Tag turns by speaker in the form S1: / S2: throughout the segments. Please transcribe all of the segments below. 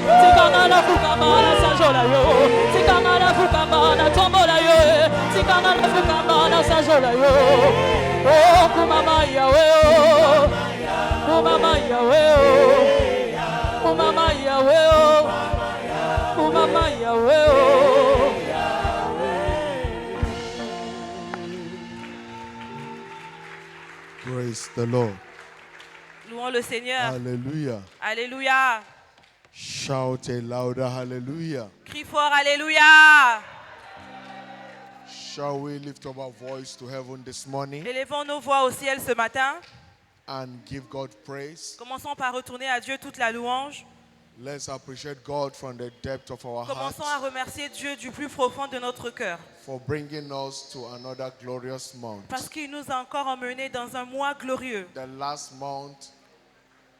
S1: Tikangala fukamana sajola yo. Tikangala fukamana tombola yo. Tikangala fukamana sajola yo. Oh kumama Yahweh. Kumama Yahweh. Kumama Yahweh. Kumama Yahweh.
S2: Praise the Lord.
S3: Louons le Seigneur.
S2: Hallelujah.
S3: Alléluia.
S2: Shout a louder hallelujah.
S3: Crie fort Alléluia.
S2: Shall we lift up our voice to heaven this morning
S3: Élevons nos voix au ciel ce matin.
S2: and give God praise?
S3: Commençons par retourner à Dieu toute la louange.
S2: Let's appreciate God from the depth of our
S3: Commençons
S2: hearts
S3: à remercier Dieu du plus profond de notre cœur.
S2: for bringing us to another glorious month.
S3: Parce qu'il nous a encore emmenés dans un mois glorieux.
S2: The last month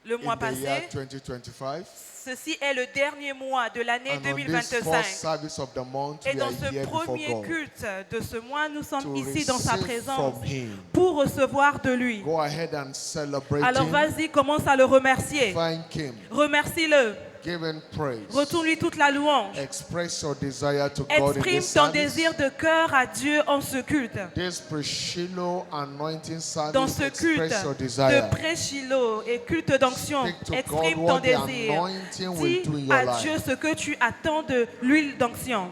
S3: Le mois
S2: in the year
S3: passé,
S2: 2025.
S3: ceci est le dernier mois de l'année
S2: And on this first
S3: 2025.
S2: service of the month,
S3: Et
S2: we
S3: dans
S2: are
S3: ce
S2: here before
S3: premier
S2: God
S3: culte de ce mois, nous sommes
S2: to
S3: ici dans sa
S2: receive
S3: présence
S2: from Him.
S3: pour recevoir de lui.
S2: Go ahead and celebrate
S3: Alors
S2: Him.
S3: vas-y, commence à le remercier.
S2: Thank Him.
S3: Remercie-le.
S2: Give Him praise.
S3: Retourne-lui toute la louange.
S2: Express your desire to God in
S3: Exprime
S2: this
S3: ton
S2: service.
S3: désir de cœur à Dieu en ce culte.
S2: This pre-Shiloh anointing
S3: Dans
S2: service,
S3: ce culte
S2: express your desire.
S3: de pré-Shiloh et culte d'onction,
S2: Speak to
S3: exprime
S2: God
S3: ton
S2: what the
S3: désir.
S2: anointing will
S3: Dis
S2: do in your
S3: à
S2: life.
S3: Dieu ce que tu attends de l'huile d'onction.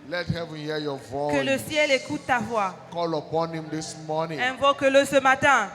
S2: Let heaven hear your
S3: Que le
S2: voice.
S3: ciel écoute ta voix.
S2: Call upon Him this morning.
S3: Invoque-le ce matin.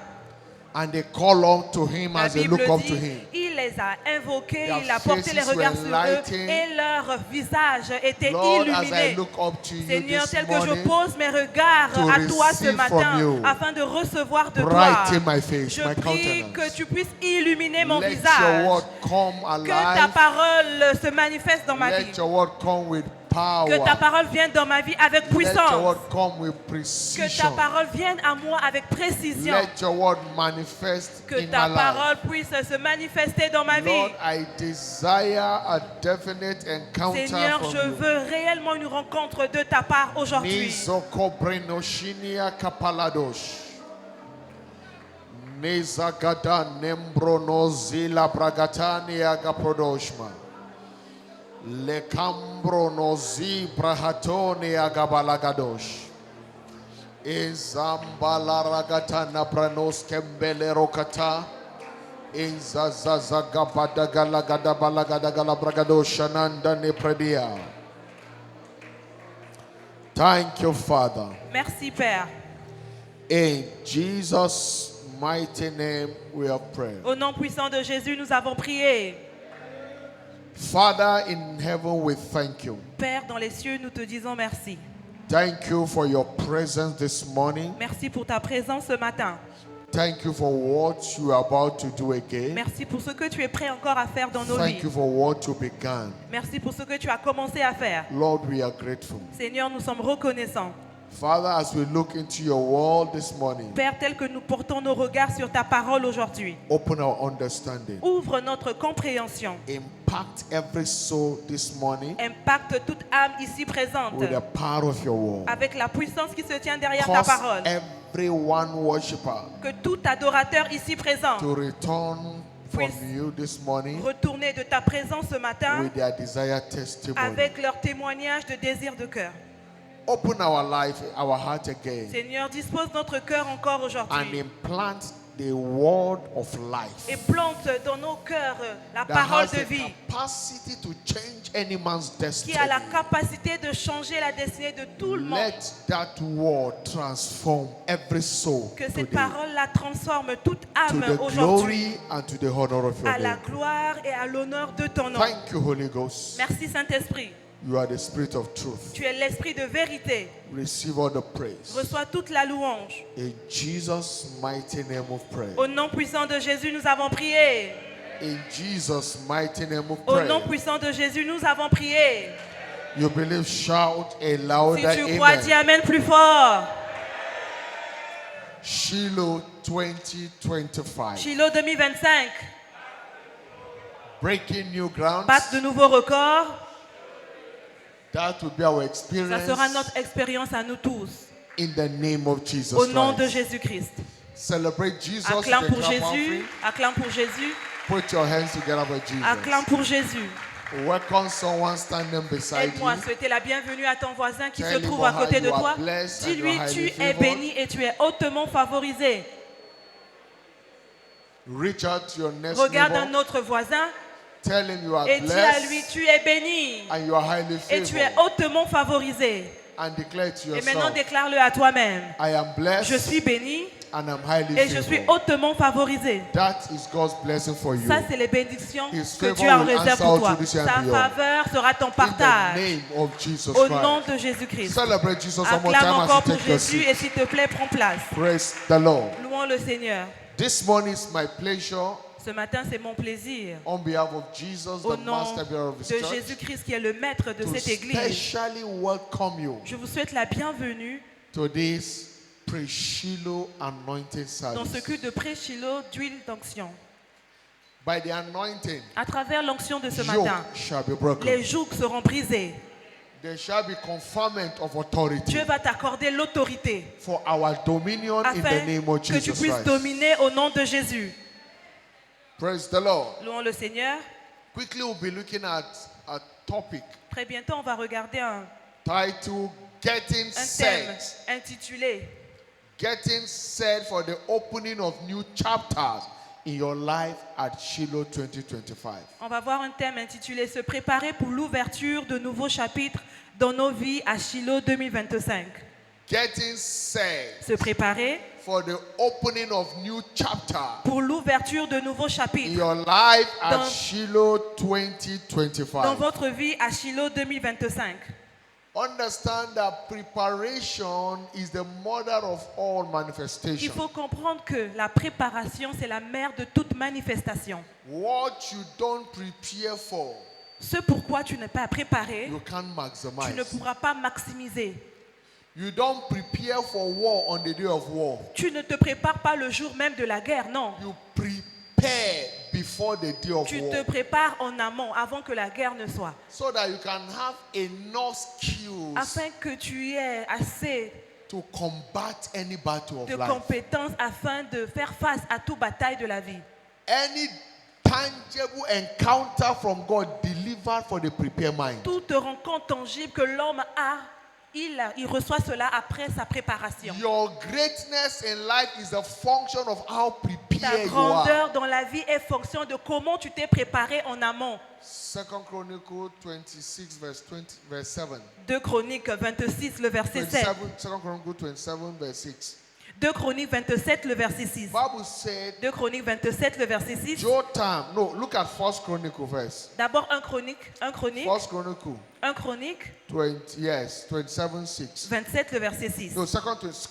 S2: And they call unto Him
S3: La
S2: as they
S3: Bible
S2: look up to
S3: dit,
S2: Him.
S3: il les a invoqués,
S2: Their
S3: il a porté les
S2: faces
S3: regards
S2: were
S3: sur eux
S2: lightened.
S3: et leurs visages étaient
S2: Lord, as I
S3: illuminés.
S2: look up to you
S3: Seigneur,
S2: this
S3: tel que je
S2: morning,
S3: pose mes regards
S2: to
S3: à toi ce
S2: receive from
S3: matin
S2: you,
S3: afin de recevoir de toi,
S2: brighten my face,
S3: je
S2: my
S3: prie
S2: countenance.
S3: que tu puisses illuminer mon
S2: Let your
S3: visage,
S2: word come
S3: que ta
S2: alive.
S3: parole se manifeste dans ma vie,
S2: Let your word come with power.
S3: que ta parole vienne dans ma vie avec
S2: Let your
S3: puissance,
S2: word come with
S3: que ta
S2: precision.
S3: parole vienne à moi avec précision,
S2: Let your word manifest
S3: que
S2: in
S3: ta
S2: my
S3: parole
S2: life.
S3: puisse se manifester dans ma vie.
S2: Lord, I desire a definite encounter
S3: Seigneur,
S2: from
S3: je
S2: you.
S3: veux réellement une rencontre de ta part aujourd'hui.
S2: Nizoko brenoshinia kapaladosh. Nezagada nembronozila bragatania gaprodoshma. Lekambronozi brahatone agabalagadosh. Ezambalaragatana branos kembele Thank you, Father.
S3: Merci, Père.
S2: In Jesus' mighty name we have prayed.
S3: Au nom puissant de Jésus, nous avons prié.
S2: Father in heaven, we thank you.
S3: Père, dans les cieux, nous te disons merci.
S2: Thank you for your presence this morning.
S3: Merci pour ta présence ce matin.
S2: Thank you for what you are about to do again.
S3: Merci pour ce que tu es prêt encore à faire dans nos
S2: Thank
S3: vies.
S2: you for what you began.
S3: Merci pour ce que tu as commencé à faire.
S2: Lord, we are grateful.
S3: Seigneur, nous sommes reconnaissants.
S2: Father, as we look into your word this morning,
S3: Père, tel que nous portons nos regards sur ta parole aujourd'hui,
S2: open our understanding.
S3: ouvre notre compréhension.
S2: Impact every soul this morning
S3: Impacte toute âme ici présente
S2: with the power of your word.
S3: avec la puissance qui se tient derrière ta
S2: Cause
S3: parole.
S2: every one worshiper
S3: Que tout adorateur ici présent
S2: to return from
S3: puisse
S2: you this morning
S3: retourner de ta présence ce matin
S2: with their desired testimony.
S3: avec leur témoignage de désir de cœur.
S2: Open our life, our heart again,
S3: Seigneur, dispose notre cœur encore
S2: and
S3: aujourd'hui
S2: implant the word of life
S3: et plante dans nos cœurs la
S2: that
S3: parole
S2: has
S3: de
S2: the
S3: vie
S2: capacity to change any man's
S3: qui
S2: destiny.
S3: a la capacité de changer la destinée de tout le monde.
S2: Let that word transform every soul
S3: Que cette
S2: today
S3: parole la transforme toute
S2: to
S3: âme
S2: the
S3: aujourd'hui
S2: glory and to the honor of your
S3: à la
S2: name.
S3: gloire et à l'honneur de ton nom.
S2: Thank you, Holy Ghost.
S3: Merci Saint-Esprit.
S2: You are the Spirit of truth.
S3: Tu es l'esprit de vérité.
S2: Receive all the praise.
S3: Reçois toute la louange.
S2: In Jesus' mighty name of prayer.
S3: Au nom puissant de Jésus, nous avons prié.
S2: In Jesus' mighty name of
S3: Au nom
S2: prayer.
S3: puissant de Jésus, nous avons prié.
S2: You believe, shout a louder
S3: Si tu crois, dis
S2: amen.
S3: Amen plus fort.
S2: Shiloh 2025.
S3: Shiloh 2025.
S2: Breaking new ground.
S3: Battre de nouveaux records.
S2: That will be our
S3: Ça
S2: experience
S3: sera notre expérience à nous tous.
S2: in the name of Jesus
S3: Au nom de
S2: Christ.
S3: Jésus-Christ.
S2: Celebrate Jesus.
S3: Acclame
S2: with a
S3: pour
S2: clap
S3: Jésus.
S2: offering.
S3: Acclame pour Jésus.
S2: Put your hands together for Jesus.
S3: Acclame pour Jésus.
S2: Welcome someone standing beside
S3: Aide-moi à
S2: you.
S3: souhaiter la bienvenue à ton voisin qui
S2: Tell
S3: se
S2: him
S3: trouve à
S2: how
S3: côté de
S2: you are
S3: toi.
S2: blessed and
S3: Dis-lui,
S2: you are
S3: tu
S2: highly
S3: es
S2: favored.
S3: béni et tu es hautement favorisé.
S2: Reach out to your next
S3: Regarde un
S2: neighbor.
S3: autre voisin
S2: Tell him you are
S3: et dis à lui,
S2: blessed
S3: tu es béni
S2: and you are highly
S3: et tu es
S2: favored.
S3: hautement favorisé.
S2: And declare to
S3: Et maintenant,
S2: yourself,
S3: déclare-le à toi-même.
S2: I am
S3: Je suis
S2: blessed
S3: béni
S2: and I'm highly
S3: et je suis
S2: favored.
S3: hautement favorisé.
S2: That is God's blessing for you.
S3: Ça, c'est les bénédictions
S2: His
S3: que
S2: favor
S3: Dieu en
S2: will
S3: réserve
S2: answer
S3: pour
S2: all
S3: toi.
S2: to this and
S3: Sa
S2: beyond.
S3: faveur sera ton
S2: In the
S3: partage.
S2: name of Jesus
S3: Au nom
S2: Christ.
S3: de Jésus-Christ.
S2: Celebrate Jesus one more
S3: Acclame
S2: time
S3: encore
S2: as
S3: pour
S2: you take your
S3: Jésus
S2: seat.
S3: et s'il te plaît, prends place.
S2: Praise the Lord.
S3: Louons le Seigneur.
S2: This morning is my pleasure,
S3: Ce matin, c'est mon plaisir,
S2: on behalf of Jesus,
S3: au
S2: the
S3: nom
S2: master builder of his
S3: de
S2: church,
S3: Jésus-Christ qui est le maître de
S2: to
S3: cette église.
S2: specially welcome you
S3: Je vous souhaite la bienvenue
S2: to this pre-Shiloh anointing
S3: dans ce
S2: service.
S3: culte de pré-Shiloh d'huile d'onction.
S2: By the anointing,
S3: À travers l'onction de ce
S2: yoke
S3: matin,
S2: shall be broken.
S3: les jougs seront brisés.
S2: There shall be conferment of authority
S3: Dieu va t'accorder l'autorité
S2: for our dominion in the
S3: afin
S2: name of
S3: que tu
S2: Jesus
S3: puisses
S2: Christ.
S3: dominer au nom de Jésus.
S2: Praise the Lord.
S3: Louons le Seigneur.
S2: Quickly, we'll be looking at a topic
S3: Très bientôt, on va regarder un
S2: titled Getting
S3: thème
S2: Set.
S3: intitulé
S2: Getting set for the opening of new chapters in your life at Shiloh 2025.
S3: On va voir un thème intitulé Se préparer pour l'ouverture de nouveaux chapitres dans nos vies à Shiloh 2025.
S2: Getting set
S3: Se préparer
S2: for the opening of new chapters
S3: pour l'ouverture de nouveaux
S2: in
S3: chapitres
S2: your life at
S3: Dans-
S2: Shiloh
S3: dans
S2: 2025.
S3: votre vie à Shiloh 2025.
S2: Understand that preparation is the mother of all
S3: Il
S2: manifestation.
S3: faut comprendre que la préparation, c'est la mère de toute manifestation.
S2: What you don't prepare for,
S3: Ce pourquoi tu n'es pas préparé,
S2: you can't
S3: tu ne
S2: maximize.
S3: pourras pas maximiser.
S2: You don't prepare for war on the day of war.
S3: Tu ne te prépares pas le jour même de la guerre, non.
S2: You prepare before the day of
S3: Tu te
S2: war
S3: prépares en amont, avant que la guerre ne soit,
S2: so that you can have enough skills
S3: afin que tu aies assez
S2: to combat any battle of
S3: de
S2: life.
S3: compétences afin de faire face à toute bataille de la vie.
S2: Any tangible encounter from God delivered for the prepared mind.
S3: Toute rencontre tangible que l'homme a, il reçoit cela après sa préparation.
S2: Your greatness in life is a function of how
S3: Ta
S2: prepared you are.
S3: grandeur dans la vie est fonction de comment tu t'es préparé en amont.
S2: 2 Chronicles 26 verse 7.
S3: 2 Chroniques 26, le verset 7.
S2: 27, 2 Chronicles 27 verse 6.
S3: 2 Chroniques 27, le verset 6.
S2: Bible said
S3: 2 Chroniques 27, le verset 6.
S2: Jotham. No, look at 1 Chronicle first.
S3: D'abord 1
S2: 1 Chronicle 27 6.
S3: 27, le verset 6.
S2: No, 2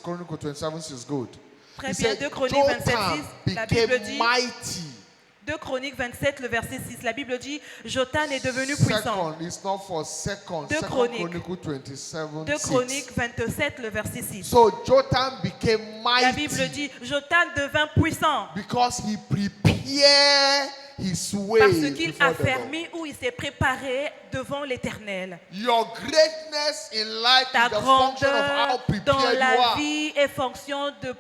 S2: Chronicle 27 is good.
S3: Très
S2: He
S3: bien,
S2: said
S3: 2 Chroniques 27,
S2: Jotham
S3: 6, la Bible
S2: became
S3: dit,
S2: mighty.
S3: 2 Chroniques 27, le verset 6, la Bible dit, Jotham est devenu puissant.
S2: Second, it's not for second.
S3: 2
S2: Second
S3: Chroniques.
S2: Chronicle 27
S3: 2
S2: 6.
S3: Chroniques 27, le verset 6.
S2: So Jotham became
S3: La Bible
S2: mighty
S3: dit, Jotham devint puissant
S2: because he prepared his way
S3: parce qu'il
S2: before
S3: a
S2: the Lord.
S3: fermé ou il s'est préparé devant l'Éternel.
S2: Your greatness in life
S3: Ta
S2: is the function of how
S3: grandeur dans
S2: prepared you
S3: la
S2: are.
S3: vie est fonction de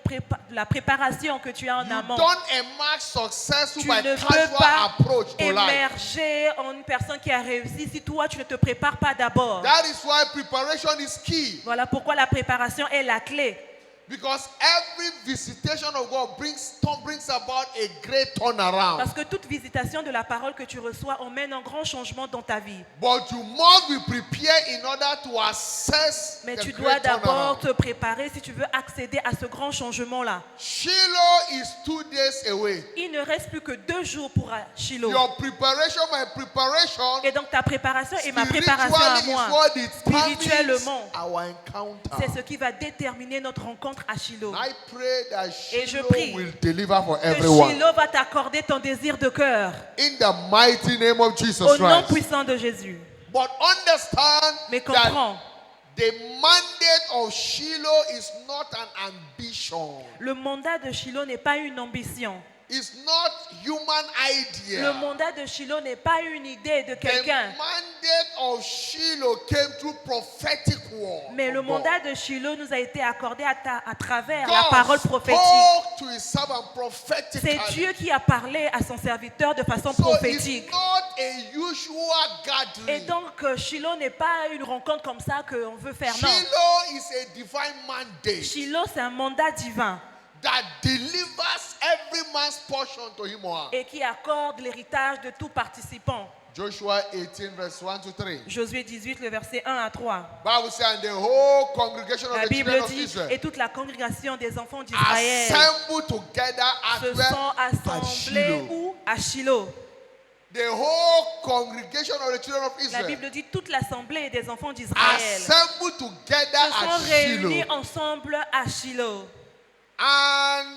S3: la préparation que tu as en
S2: You
S3: amont.
S2: don't emerge successful
S3: Tu
S2: by
S3: ne
S2: casual
S3: peux pas
S2: approach to life.
S3: émerger en une personne qui a réussi si toi tu ne te prépares pas d'abord.
S2: That is why preparation is key.
S3: Voilà pourquoi la préparation est la clé.
S2: Because every visitation of God brings about a great turnaround.
S3: Parce que toute visitation de la parole que tu reçois emmène un grand changement dans ta vie.
S2: But you must be prepared in order to access
S3: Mais
S2: the
S3: tu dois
S2: great
S3: d'abord
S2: turnaround.
S3: te préparer si tu veux accéder à ce grand changement-là.
S2: Shiloh is 2 days away.
S3: Il ne reste plus que 2 jours pour Shiloh.
S2: Your preparation, my preparation,
S3: Et donc ta préparation et ma préparation à
S2: spiritually is
S3: moi,
S2: what determines
S3: spirituellement,
S2: our encounter.
S3: c'est ce qui va déterminer notre rencontre à Shiloh.
S2: I pray that
S3: Et je
S2: Shiloh
S3: prie
S2: will deliver for
S3: Que
S2: everyone.
S3: Shiloh va t'accorder ton désir de cœur
S2: In the mighty name of Jesus
S3: au nom
S2: Christ.
S3: puissant de Jésus.
S2: But understand
S3: Mais
S2: that
S3: comprends,
S2: the mandate of Shiloh is not an ambition.
S3: le mandat de Shiloh n'est pas une ambition.
S2: is not human idea.
S3: Le mandat de Shiloh n'est pas une idée de
S2: The
S3: quelqu'un.
S2: mandate of Shiloh came through prophetic word.
S3: Mais le
S2: of God.
S3: mandat de Shiloh nous a été accordé à travers
S2: God
S3: la parole prophétique.
S2: spoke to his servant prophetically.
S3: C'est Dieu qui a parlé à son serviteur de façon
S2: So
S3: prophétique.
S2: it's not a usual
S3: Et
S2: gathering.
S3: donc, Shiloh n'est pas une rencontre comme ça qu'on veut faire, non.
S2: Shiloh is a divine mandate
S3: Shiloh, c'est un mandat divin
S2: that delivers every man's portion to him or her.
S3: et qui accorde l'héritage de tout participant.
S2: Joshua 18 verse 1 to 3.
S3: Josué 18, le verset 1 à 3.
S2: Bible says, and the whole congregation of
S3: La
S2: the
S3: Bible
S2: children of
S3: dit,
S2: Israel
S3: et toute la congrégation des enfants d'Israël
S2: assembled together
S3: se
S2: at where?
S3: sont
S2: At
S3: assemblés
S2: Shiloh.
S3: où? À Shiloh.
S2: The whole congregation of the children of
S3: La
S2: Israel
S3: Bible dit toute l'assemblée des enfants d'Israël
S2: assembled together
S3: se sont
S2: at
S3: réunis
S2: Shiloh.
S3: ensemble à Shiloh.
S2: And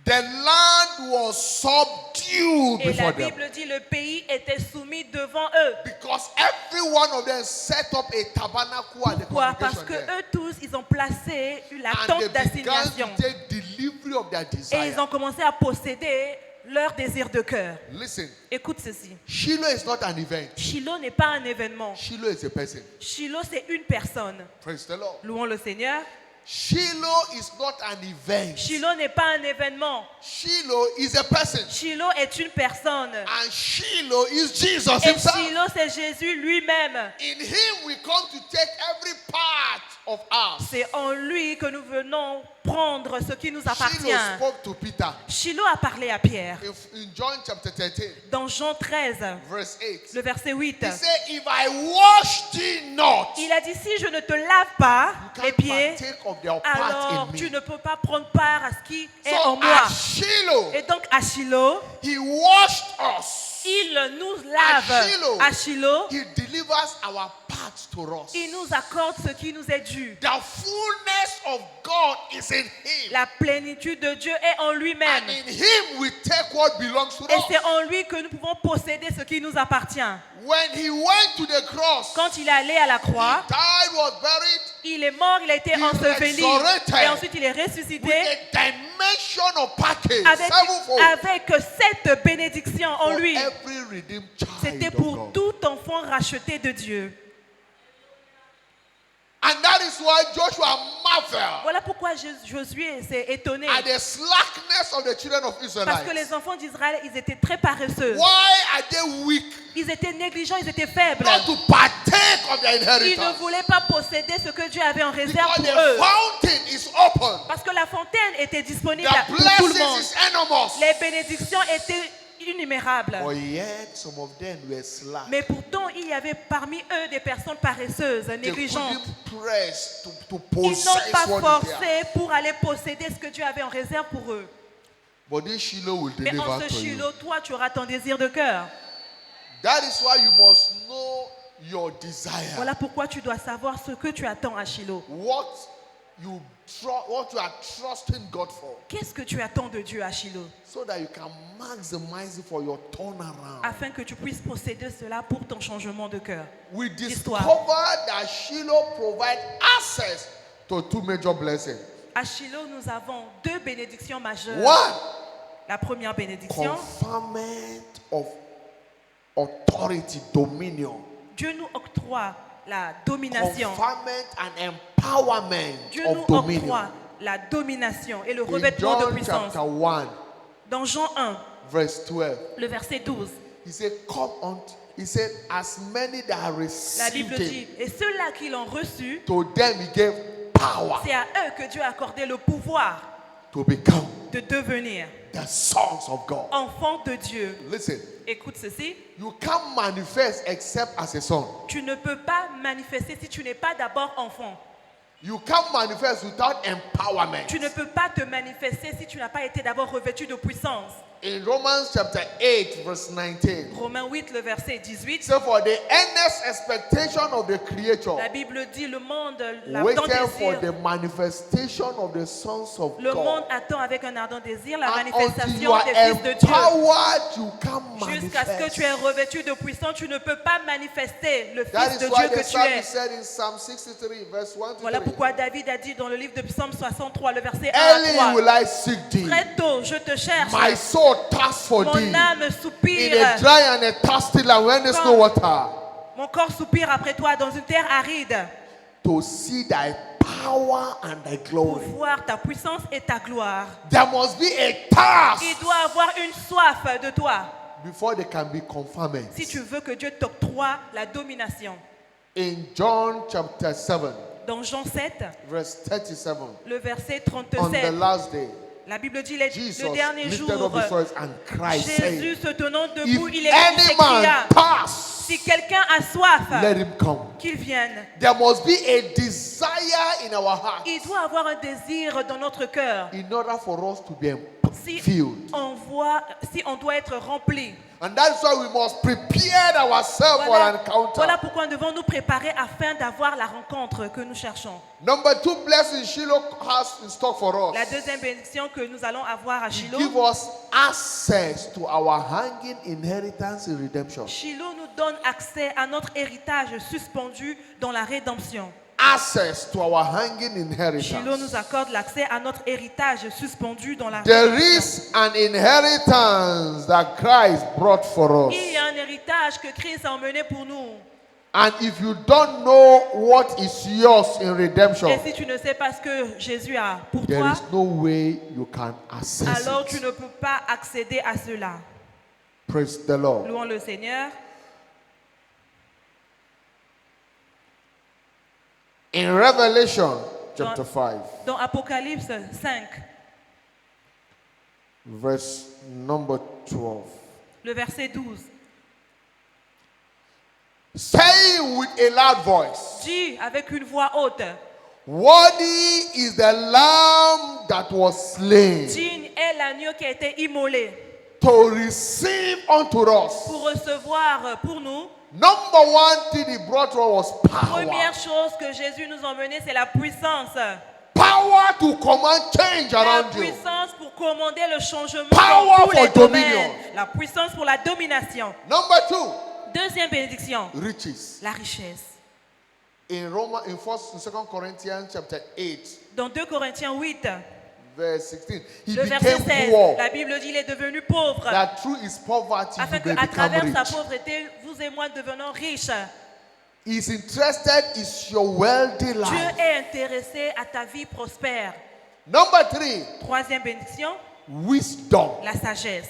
S2: the land was subdued
S3: Et la
S2: before them.
S3: Bible dit le pays était soumis devant eux.
S2: Because every one of them set up a tabernacle at the
S3: Pourquoi? Parce
S2: congregation
S3: que
S2: there.
S3: eux tous, ils ont placé la
S2: And
S3: tente
S2: they began
S3: d'assignation.
S2: to take delivery of their
S3: Et ils
S2: desire.
S3: ont commencé à posséder leur désir de cœur.
S2: Listen,
S3: Écoute ceci.
S2: Shiloh is not an event.
S3: Shiloh n'est pas un événement.
S2: Shiloh is a person.
S3: Shiloh, c'est une personne.
S2: Praise the Lord.
S3: Louons le Seigneur.
S2: Shiloh is not an event.
S3: Shiloh n'est pas un événement.
S2: Shiloh is a person.
S3: Shiloh est une personne.
S2: And Shiloh is Jesus
S3: Et
S2: himself.
S3: Shiloh, c'est Jésus lui-même.
S2: In him we come to take every part of us.
S3: C'est en lui que nous venons prendre ce qui nous appartient.
S2: Shiloh spoke to Peter.
S3: Shiloh a parlé à Pierre.
S2: In John chapter 13,
S3: Dans Jean 13,
S2: verse 8,
S3: le verset 8,
S2: he said, if I wash thee not,
S3: il a dit, si je ne te lave pas
S2: you
S3: les
S2: can't
S3: pieds,
S2: partake of their part
S3: alors
S2: in me.
S3: tu ne peux pas prendre part à ce qui est en
S2: So
S3: moi.
S2: at Shiloh,
S3: Et donc à Shiloh,
S2: he washed us.
S3: il nous lave.
S2: Shiloh.
S3: À Shiloh,
S2: He delivers our parts to us.
S3: il nous accorde ce qui nous est dû.
S2: The fullness of God is in him.
S3: La plénitude de Dieu est en lui-même.
S2: And in him we take what belongs to
S3: Et c'est
S2: us.
S3: en lui que nous pouvons posséder ce qui nous appartient.
S2: When he went to the cross,
S3: Quand il est allé à la croix,
S2: died, was buried
S3: il est mort, il a été
S2: He
S3: enseveli.
S2: resurrected
S3: Et ensuite, il est
S2: with
S3: ressuscité
S2: a dimension of package,
S3: avec,
S2: sevenfold,
S3: avec cette bénédiction en
S2: for
S3: lui.
S2: every redeemed
S3: C'était
S2: child of
S3: pour
S2: God.
S3: tout enfant racheté de Dieu.
S2: And that is why Joshua marveled
S3: Voilà pourquoi Josué s'est étonné.
S2: at the slackness of the children of
S3: Parce
S2: Israelites.
S3: que les enfants d'Israël, ils étaient très paresseux.
S2: Why are they weak?
S3: Ils étaient négligents, ils étaient faibles.
S2: Not to partake of their
S3: Ils ne
S2: inheritance.
S3: voulaient pas posséder ce que Dieu avait en réserve
S2: Because
S3: pour
S2: the
S3: eux.
S2: fountain is open.
S3: Parce que la fontaine était disponible
S2: The
S3: pour tout le
S2: blessings
S3: monde.
S2: is enormous.
S3: Les bénédictions étaient innumérables.
S2: But yet some of them were slack.
S3: Mais pourtant, il y avait parmi eux des personnes paresseuses,
S2: They
S3: négligentes.
S2: couldn't press to
S3: Ils n'ont
S2: possess
S3: pas
S2: what is
S3: forcé
S2: theirs.
S3: pour aller posséder ce que Dieu avait en réserve pour eux.
S2: But this Shiloh will
S3: Mais en
S2: deliver
S3: ce
S2: to you.
S3: Shiloh, toi, tu auras ton désir de cœur.
S2: That is why you must know your desire.
S3: Voilà pourquoi tu dois savoir ce que tu attends à Shiloh.
S2: What you are trusting God for,
S3: Qu'est-ce que tu attends de Dieu à Shiloh?
S2: so that you can maximize it for your turnaround.
S3: Afin que tu puisses posséder cela pour ton changement de cœur.
S2: We
S3: Histoire.
S2: discovered that Shiloh provides access to two major blessings.
S3: À Shiloh, nous avons deux bénédictions majeures.
S2: One,
S3: La première bénédiction,
S2: conferment of authority, dominion.
S3: Dieu nous octroie la domination.
S2: Conferment and empowerment
S3: Dieu nous
S2: of dominion.
S3: octroie la domination et le
S2: In
S3: revêtement de
S2: John
S3: puissance.
S2: chapter 1,
S3: Dans Jean 1,
S2: verse 12,
S3: le verset 12,
S2: he said, come on. He said, as many that
S3: la
S2: received
S3: Bible
S2: him,
S3: dit, et ceux-là qui l'ont reçu,
S2: to them he gave power
S3: c'est à eux que Dieu a accordé le pouvoir
S2: to become
S3: de devenir
S2: the sons of God.
S3: enfants de Dieu.
S2: Listen,
S3: Écoute ceci,
S2: you can't manifest except as a son.
S3: tu ne peux pas manifester si tu n'es pas d'abord enfant.
S2: You can't manifest without empowerment.
S3: Tu ne peux pas te manifester si tu n'as pas été d'abord revêtu de puissance.
S2: In Romans chapter 8, verse 19,
S3: Romains 8, le verset 18,
S2: so for the earnest expectation of the creature
S3: la Bible dit le monde, dans
S2: waited for
S3: désir,
S2: the manifestation of the sons of
S3: le monde
S2: God.
S3: attend avec un ardent désir la
S2: And until you
S3: manifestation
S2: are
S3: des fils de Dieu.
S2: empowered, you can't
S3: Jusqu'à ce que
S2: manifest.
S3: tu es revêtu de puissance, tu ne peux pas manifester le
S2: That
S3: Fils
S2: is
S3: de
S2: why
S3: Dieu
S2: the
S3: que tu es.
S2: psalmist said in Psalm 63, verse 1 to
S3: Voilà
S2: 3,
S3: pourquoi David a dit dans le livre de Psaume 63, le verset 1 à
S2: early
S3: 3,
S2: will I seek thee.
S3: très tôt, je te cherche.
S2: My soul thirsts for thee.
S3: Mon âme
S2: In
S3: soupire.
S2: a dry and a thirsty land where there's no water.
S3: Mon corps soupire après toi dans une terre aride.
S2: To see thy power and thy
S3: Pour
S2: glory.
S3: voir ta puissance et ta gloire.
S2: There must be a thirst
S3: Il doit avoir une soif de toi.
S2: before they can be confirmed.
S3: Si tu veux que Dieu t'octroie la domination.
S2: In John chapter 7,
S3: Dans Jean 7,
S2: verse 37,
S3: le verset
S2: on the
S3: 37,
S2: last day,
S3: la Bible dit
S2: Jesus
S3: le dernier
S2: lifted
S3: jour,
S2: up his voice and cried,
S3: Jésus
S2: saying,
S3: se tenant debout, il
S2: if
S3: est
S2: any man
S3: s'écria,
S2: thirst,
S3: si quelqu'un a soif,
S2: let him come.
S3: qu'il vienne.
S2: There must be a desire in our heart
S3: Il doit avoir un désir dans notre cœur.
S2: in order for us to be
S3: Si
S2: filled.
S3: si on doit être rempli.
S2: And that's why we must prepare ourselves for an encounter.
S3: Voilà pourquoi nous devons nous préparer afin d'avoir la rencontre que nous cherchons.
S2: Number 2 blessing Shiloh has in stock for us.
S3: La deuxième bénédiction que nous allons avoir à Shiloh,
S2: Give us access to our hanging inheritance in redemption.
S3: Shiloh nous donne accès à notre héritage suspendu dans la rédemption.
S2: Access to our hanging
S3: Shiloh
S2: inheritance.
S3: nous accorde l'accès à notre héritage suspendu dans la
S2: There
S3: rédemption.
S2: is an inheritance that Christ brought for us.
S3: Il y a un héritage que Christ a emmené pour nous.
S2: And if you don't know what is yours in redemption,
S3: Et si tu ne sais pas ce que Jésus a pour
S2: there
S3: toi,
S2: is no way you can access
S3: alors tu
S2: it.
S3: ne peux pas accéder à cela.
S2: Praise the Lord.
S3: Louons le Seigneur.
S2: In Revelation chapter 5,
S3: Dans Apocalypse 5,
S2: verse number 12.
S3: le verset 12,
S2: Saying with a loud voice,
S3: dit avec une voix haute,
S2: worthy is the lamb that was slain
S3: digne est l'agneau qui a été immolé
S2: to receive unto us.
S3: pour recevoir pour nous.
S2: Number one thing he brought to us was power.
S3: Première chose que Jésus nous a emmené, c'est la puissance.
S2: Power to command change
S3: La
S2: around you.
S3: puissance pour commander le changement
S2: Power
S3: dans tous les
S2: for dominion.
S3: domaines. La puissance pour la domination.
S2: Number 2,
S3: Deuxième bénédiction,
S2: riches.
S3: la richesse.
S2: In in 2 Corinthians chapter 8,
S3: Dans 2 Corinthiens 8,
S2: verse 16, he
S3: le verset
S2: became
S3: 16,
S2: poor,
S3: la Bible dit il est devenu pauvre,
S2: that through his poverty
S3: afin
S2: he may
S3: qu'à
S2: become
S3: travers sa
S2: rich.
S3: pauvreté, vous et moi devenons riches.
S2: He's interested in your wealthy
S3: Dieu
S2: life.
S3: est intéressé à ta vie prospère.
S2: Number 3,
S3: Troisième bénédiction,
S2: wisdom.
S3: la sagesse.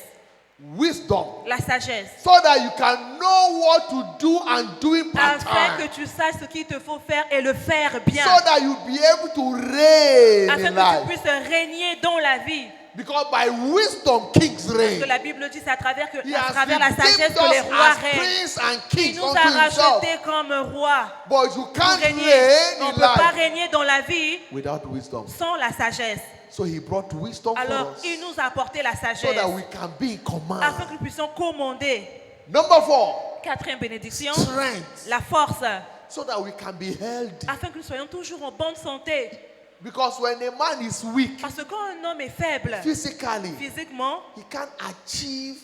S2: Wisdom.
S3: La sagesse.
S2: So that you can know what to do and do it
S3: Afin que
S2: part-time.
S3: tu saches ce qu'il te faut faire et le faire bien.
S2: So that you'll be able to reign
S3: Afin
S2: in
S3: que tu
S2: life.
S3: puisses régner dans la vie.
S2: Because by wisdom kings
S3: Parce
S2: reign.
S3: que la Bible dit c'est à travers,
S2: He
S3: à
S2: has
S3: travers la sagesse
S2: redeemed
S3: que les
S2: us
S3: rois
S2: as
S3: règnent.
S2: prince and
S3: Il
S2: kings
S3: nous
S2: unto
S3: a
S2: himself.
S3: rachetés comme rois
S2: But you
S3: pour
S2: can't
S3: régner.
S2: reign
S3: On ne
S2: in
S3: peut pas
S2: life
S3: régner dans la vie
S2: without wisdom.
S3: sans la sagesse.
S2: So he brought wisdom
S3: Alors,
S2: for us
S3: il nous a apporté la
S2: so
S3: sagesse
S2: that we can be in command.
S3: afin que nous puissions commander.
S2: Number 4,
S3: Quatrième bénédiction,
S2: strength.
S3: la force,
S2: So that we can be healthy.
S3: afin que nous soyons toujours en bonne santé.
S2: Because when a man is weak
S3: Parce que quand un homme est faible,
S2: physically,
S3: physiquement,
S2: he can't achieve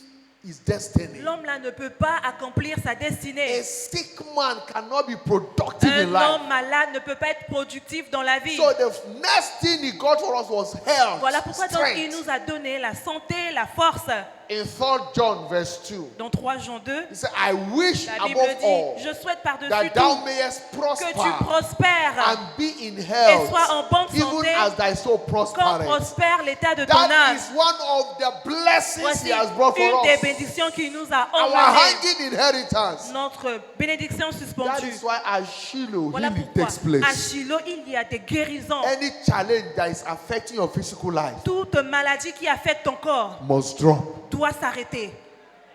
S2: his destiny.
S3: l'homme là ne peut pas accomplir sa
S2: A
S3: destinée.
S2: sick man cannot be productive in
S3: Un
S2: life.
S3: homme malade ne peut pas être productif dans la vie.
S2: So the next thing he got for us was health,
S3: Voilà pourquoi donc il
S2: strength.
S3: nous a donné la santé, la force.
S2: In 3 John verse 2,
S3: Dans 3 Jean 2,
S2: he said, I wish
S3: la Bible
S2: above all
S3: dit, je souhaite par-dessus
S2: that thou
S3: tout
S2: mayest
S3: que tu
S2: prosper
S3: prospères
S2: and be in health,
S3: sois en bonne
S2: even
S3: santé,
S2: as thy soul
S3: comme
S2: prospereth.
S3: prospère l'état de ton
S2: That
S3: âme.
S2: is one of the blessings
S3: Voici
S2: he has brought
S3: une
S2: for
S3: des
S2: us.
S3: bénédictions qu'il nous a
S2: Our
S3: emmenées.
S2: hanging inheritance.
S3: Notre bénédiction
S2: That
S3: suspendue.
S2: is why at Shiloh
S3: Voilà
S2: healing
S3: pourquoi
S2: takes place.
S3: à Shiloh, il y a des guérisons.
S2: Any challenge that is affecting your physical life
S3: Toute maladie qui affecte ton corps
S2: must drop
S3: doit s'arrêter.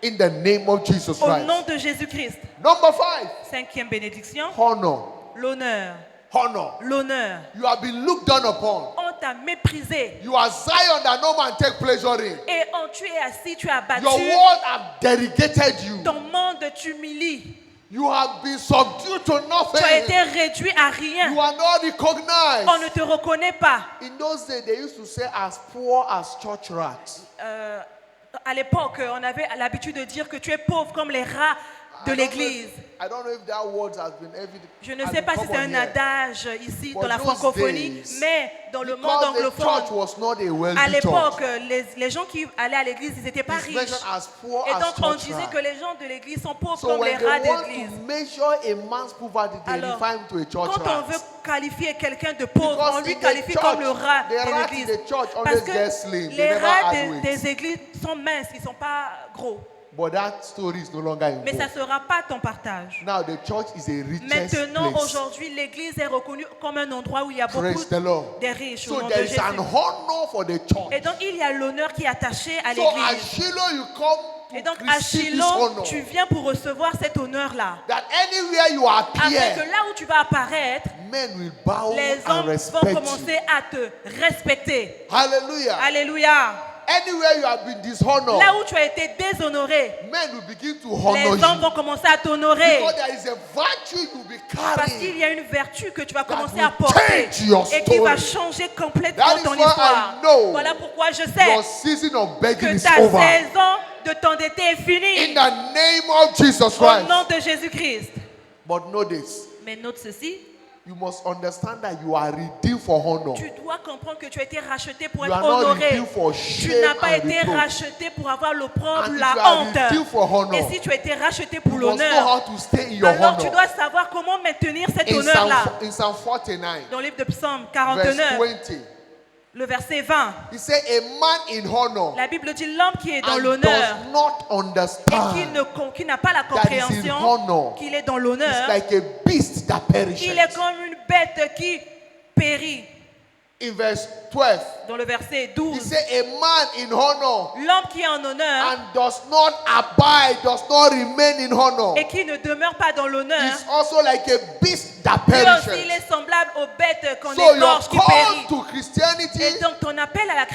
S2: in the name of Jesus
S3: Au
S2: Christ.
S3: nom de Jésus-Christ.
S2: Number 5,
S3: Cinquième bénédiction,
S2: honor.
S3: l'honneur.
S2: Honor.
S3: L'honneur.
S2: You have been looked down upon.
S3: On t'a méprisé.
S2: You are Zion that no man take pleasure in.
S3: Et tu es assis, tu as battu.
S2: Your world have delegated you.
S3: Ton monde t'humilie.
S2: You have been subdued to
S3: Tu as
S2: nothing.
S3: été réduit à rien.
S2: You are not recognized.
S3: On ne te reconnaît pas.
S2: In those days, they used to say as poor as church rats.
S3: À l'époque, on avait l'habitude de dire que tu es pauvre comme les rats de l'église.
S2: I don't know if that word has been evident.
S3: Je ne sais pas si c'est un adage ici dans la
S2: those
S3: francophonie,
S2: days,
S3: mais dans le monde
S2: Because the church
S3: anglophone,
S2: was not a wealthy
S3: à l'époque,
S2: church.
S3: les gens qui allaient à l'église, ils n'étaient pas
S2: It's
S3: riches.
S2: mentioned as poor
S3: Et
S2: as
S3: donc on
S2: church
S3: disait
S2: rat.
S3: que les gens de l'église sont pauvres
S2: So
S3: comme les
S2: when they
S3: rats
S2: want
S3: d'église.
S2: to measure a man's poverty, they
S3: Alors,
S2: refer him to a church
S3: quand on
S2: rat.
S3: veut qualifier quelqu'un de pauvre,
S2: Because
S3: on lui
S2: in the
S3: qualifie
S2: church,
S3: comme le rat
S2: the
S3: de
S2: rat in
S3: l'église.
S2: the church
S3: Parce
S2: always
S3: que
S2: get slim. They
S3: les
S2: never
S3: rats
S2: add weight.
S3: des églises sont minces, ils ne sont pas gros.
S2: But that story is no longer in
S3: Mais ça
S2: vogue.
S3: ne sera pas ton partage.
S2: Now the church is a richest
S3: Maintenant,
S2: place.
S3: aujourd'hui, l'église est reconnue comme un endroit où il y a beaucoup
S2: Praise the Lord.
S3: de riches au
S2: So
S3: nom
S2: there
S3: de
S2: is
S3: Jésus.
S2: an honor for the
S3: Et
S2: church.
S3: donc, il y a l'honneur qui est attaché à
S2: So at
S3: l'église.
S2: Shiloh, you come
S3: Et
S2: to
S3: donc, à
S2: receive this
S3: Shiloh,
S2: honor.
S3: tu viens pour recevoir cet honneur-là.
S2: That anywhere you
S3: Afin que
S2: appear,
S3: là où tu vas apparaître,
S2: men will bow
S3: les
S2: and
S3: hommes vont
S2: respect you.
S3: commencer à te respecter.
S2: Hallelujah.
S3: Alléluia.
S2: Anywhere you have been dishonored,
S3: Là où tu as été déshonoré,
S2: men will begin to
S3: les
S2: honor
S3: hommes
S2: you.
S3: vont commencer à t'honorer.
S2: Because there is a virtue you'll be
S3: Parce qu'il
S2: carrying.
S3: y a une vertu que tu vas commencer
S2: will
S3: à porter
S2: change your
S3: et qui va
S2: story.
S3: changer complètement
S2: That is
S3: ton
S2: why I
S3: histoire.
S2: know
S3: Voilà pourquoi je
S2: Your
S3: sais
S2: season of begging
S3: que
S2: is
S3: ta
S2: over.
S3: saison de t'endetter est
S2: In
S3: finie
S2: the name of Jesus
S3: au
S2: Christ.
S3: nom de Jésus-Christ.
S2: But know this.
S3: Mais note ceci,
S2: You must understand that you are redeemed for honor.
S3: tu dois comprendre que tu as été racheté pour
S2: You
S3: être
S2: are not
S3: honoré.
S2: redeemed for
S3: Tu
S2: shame
S3: n'as pas
S2: and
S3: été
S2: reproach.
S3: racheté pour avoir l'opprobre,
S2: And if
S3: la
S2: you are
S3: honte.
S2: redeemed for honor,
S3: Et si tu as été racheté pour
S2: you must know
S3: l'honneur,
S2: how to stay in your
S3: alors tu
S2: honor.
S3: dois savoir comment maintenir cet
S2: In
S3: honneur-là.
S2: Psalm 49,
S3: Dans le livre de Psaume
S2: verse
S3: 49,
S2: 20,
S3: le verset 20,
S2: he said, a man in honor
S3: la Bible dit l'homme qui est dans
S2: and
S3: l'honneur
S2: does not
S3: et
S2: understand
S3: qui n'a pas la
S2: that is in
S3: compréhension
S2: honor
S3: qu'il est dans
S2: is
S3: l'honneur,
S2: like a beast that perishes.
S3: il est comme une bête qui périt.
S2: In verse 12,
S3: Dans le verset
S2: he
S3: 12,
S2: said, a man in honor
S3: l'homme qui est en honneur
S2: and does not abide, does not remain in honor,
S3: et qui ne demeure pas dans l'honneur,
S2: is also like a beast that
S3: lui aussi il
S2: perishes.
S3: est semblable aux bêtes qu'on
S2: So your
S3: égorge qui
S2: call
S3: périt.
S2: to Christianity,
S3: Et donc ton appel à la
S2: your